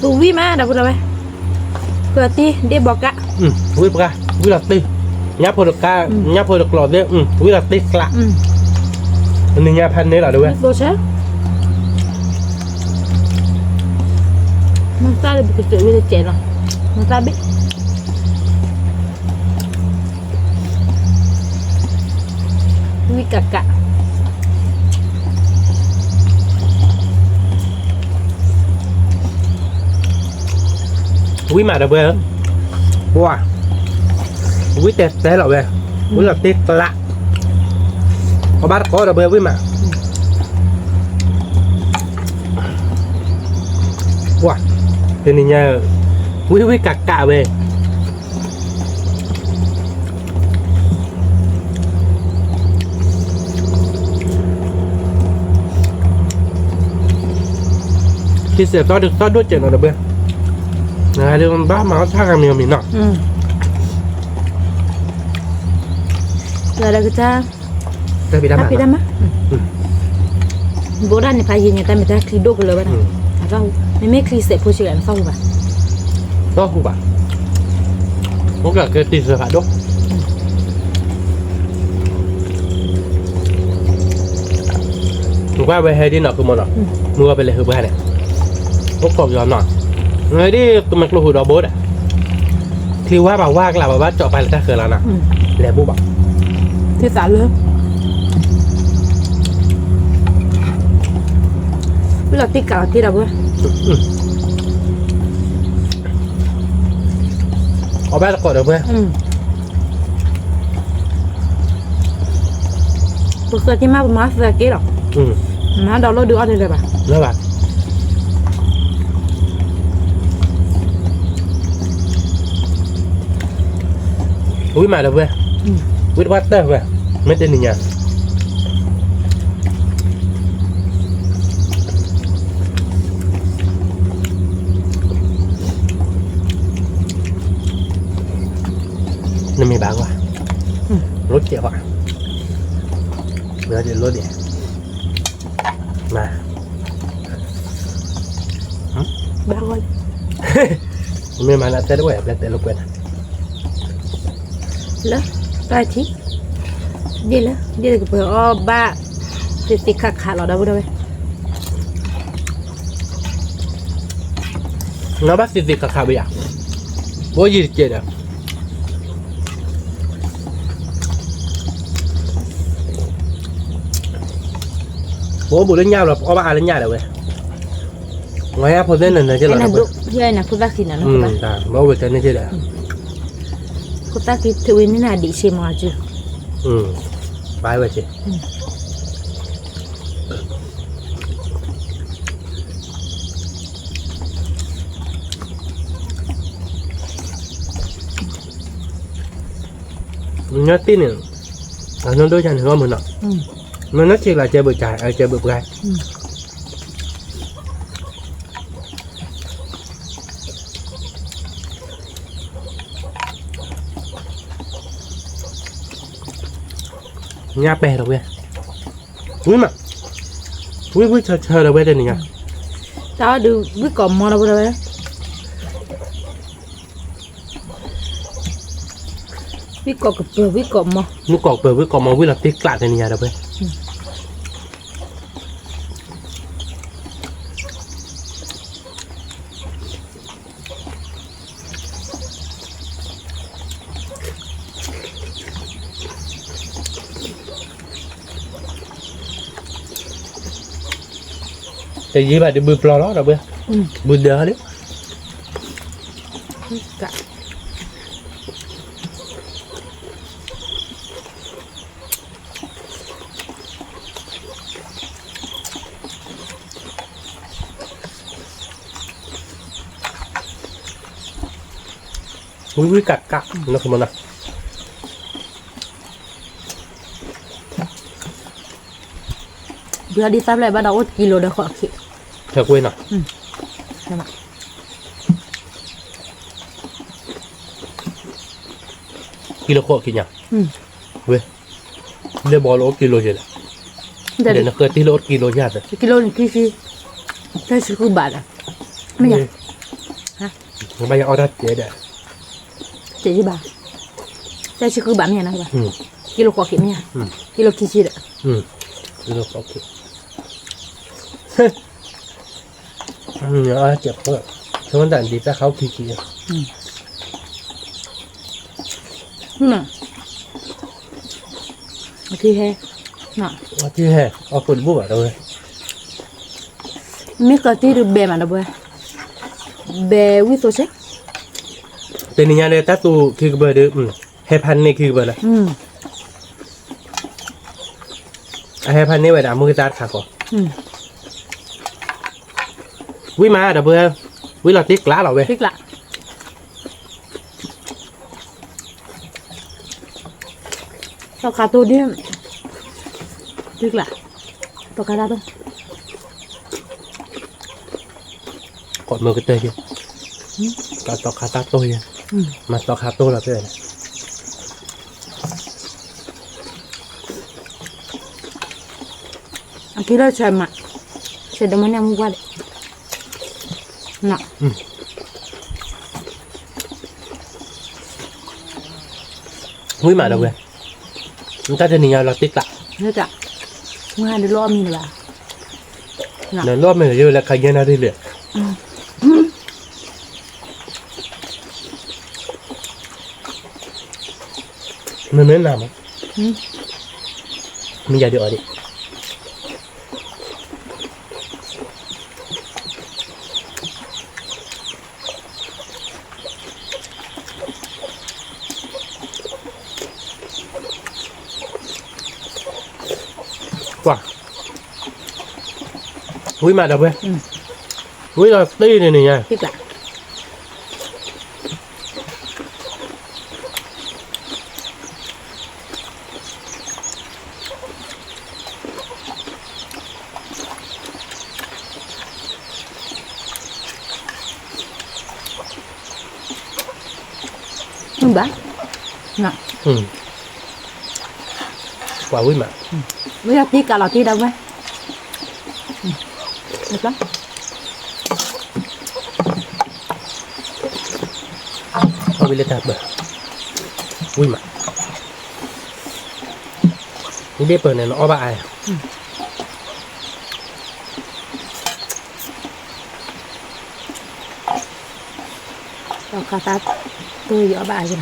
tụ vi mà đâu rồi cửa ti để bỏ cả vui bạc vui là ti nháp hồi được ca nháp hồi được lọt đấy vui là ti lạ mình nháp pan đấy là đâu vậy đồ chết mình ta được cái chuyện trẻ rồi mình ta biết vui cả quý mà đâu vậy wow quý tết thế là vậy quý là tết lạ có bát có đâu vậy quý mà wow thế này nha quý cả về khi sẽ to được to đốt chuyện nào đâu vậy này đi con bác máu thang hàng mình nọ là cái cha ta bị đâm á bố đàn này phải gì người ta khi đốt cái lời bạn à rau mấy khi sẽ phô chuyện sau vậy đó không bạn có cả cái tiền rồi phải đốt qua về hay đi nọ cứ một nọ mua về lại hư bữa này có cọp giò nọ người đi tụi mình lùi đó bố đấy thì qua bảo qua là bảo bắt chọn bài là ta khởi là nào lẻ bố bảo thế xả luôn bây giờ tí cả tí đâu bữa có bác là cọp được không bữa giờ cái má ra kia đâu má đâu nó đưa ở đây rồi bà đó bạn quý mà đâu vậy quý bắt tới vậy mấy tên nhà nên mình bán quá lốt chẹo ạ bây giờ lốt đi mà ba ơi mình mà là tên đâu vậy là tên lúc quên lỡ ba chí đi cái bữa ba thì khạc ở đâu nó bắt gì cả khảo bây giờ bố gì chơi được bố lên nhau là có ba lên nhà được vậy ngoài áp hồi tên này chơi là được chơi là cô ta khi nào nó bố về tên này chơi được cô ta khi thử như là đi xem mà chưa bài vậy chị nhớ tin nữa nó đôi chân hơn mình nọ nó chỉ là chơi bự trái chơi bự gai nhà bè đâu vậy quý mà quý chờ đâu vậy đây này đó được quý còn mò đâu vậy วิกกับเปลือกวิกบมา นุกกอกเปิดวิกกอกมาวิลาติกลาดในนี้เด้อเว้ยแต่ยี่แบบเดี๋ยวบือปลอล้อเด้อเว้ยบือเดือดดิ กะ วิกัดกะนะคุณมันนะ เบื่อดีซับเลยบ้านเราอดกิโลเดียวขอคิด เธอคุยหน่อย ใช่ไหม กิโลโคกินยังเว้ยเดี๋ยวบอลโอกิโลเจล่ะ เดี๋ยว เดี๋ยวนักเกิดที่โลกิโลยาดเลย กิโลนึงกี่สิได้สิบบาทอ่ะไม่ใช่ฮะ ไม่อยากเอาดัดเจ๊เด้อ 70 บาทได้สิบบาทไม่ใช่นะใช่ปะ อืม กิโลขอคิดไม่ใช่กิโลกี่สิอ่ะ กิโลโอเคเจ็บเพิ่มช่วงนั้นดีแต่เขาขี้เกียจ น่ะโอเคแฮน่ะ ว่าที่แห่เอาคนบุบอ่ะเลย มีกะทิหรือเบมันนะเว้ยเบวิโซเช แต่นี่ยังเลยถ้าตูคือเบอร์เดิมเฮพันนี่คือเบอร์อะไรเฮพันนี่ไว้ด่ามือจัดขาก่อนวิมาเดี๋ยวเบอร์วิลาติกล้าเหรอเว้ย พริกละตอกาตัวเนี่ยพริกละตอกาตัว กดมือก็เตยก็ตอกขาตาโต้ยมาตอกขาโต้แล้วเพื่อน Aquí lo llama. Se demonia muy igual. No. วิมาเดี๋ยวเว้ยมันก็จะนี่เราติดละ Nó chả. Ngoài được lo mình là. เดี๋ยวรอบมันเยอะแล้วใครเย็นอะไรเลยมันเน้นหนามั้ยมีอย่าเดี๋ยวดิว่าวิมาเดี๋ยวเว้ยวิเราตีนี่นี่ไง Thích lạ. Không bác. Nè. กว่าวิมา Bây giờ tí cả lò tí đâu vậy? Được lắm. เอาไปเลยตัดเบอร์วิมานี่ได้เปิดเนี่ยเนาะบ้าไอ้ Rồi cả ta tôi dỡ bài rồi.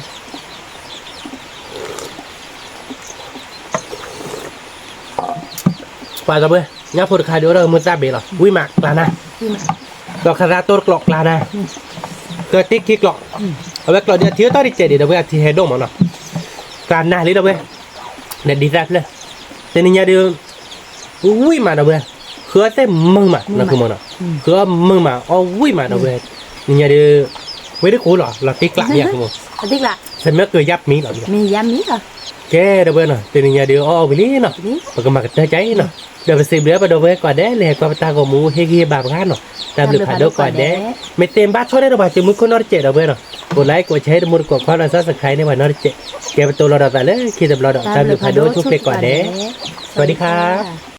กว่าจะเบอร์ย่าพูดใครเดี๋ยวเรามือจับเบลหรอวิมากลานะ Khi mà ดอกคาราโต้กลอกลานะเกิดติ๊กที่กลอกเอาไว้กลอกเดี๋ยวเที่ยวต้อดิเจดีเดี๋ยวเว้ยที่เฮดโดมันเนาะการหน้าเลยเดี๋ยวเว้ยเด็ดดีแซ่บเลยแต่นี่เนี่ยเดี๋ยววิมาเดี๋ยวเว้ยคือเต้มึงมานะคือมันเนาะคือมึงมาเอาวิมาเดี๋ยวเว้ยนี่เนี่ยเดี๋ยวไม่ได้คู่หรอเราติ๊กกลับเนี่ยคือมัน thích lạ. ฉันไม่เคยยับมีหรอก Mình dám mít rồi. แกเดี๋ยวเว้ยเนาะแต่นี่เนี่ยเดี๋ยวเอาไปเลยเนาะ Mít. มันก็มาใจใจเนาะเดี๋ยวไปซื้อเรือไปดูเว้ยก่อนเด้เลยก่อนตากับหมูเฮกีบาบกันเนาะตามเรือผ่านดูก่อนเด้ไม่เต็มบ้านช่วยได้หรอบ้านจมูกคนนอร์เจเดี๋ยวเว้ยเนาะกดไลค์กดแชร์มุดกดความรักสักใครในวันนอร์เจแกเป็นตัวเราแต่เลยคิดแต่เราตามเรือผ่านดูทุกเพลงก่อนเด้สวัสดีครับ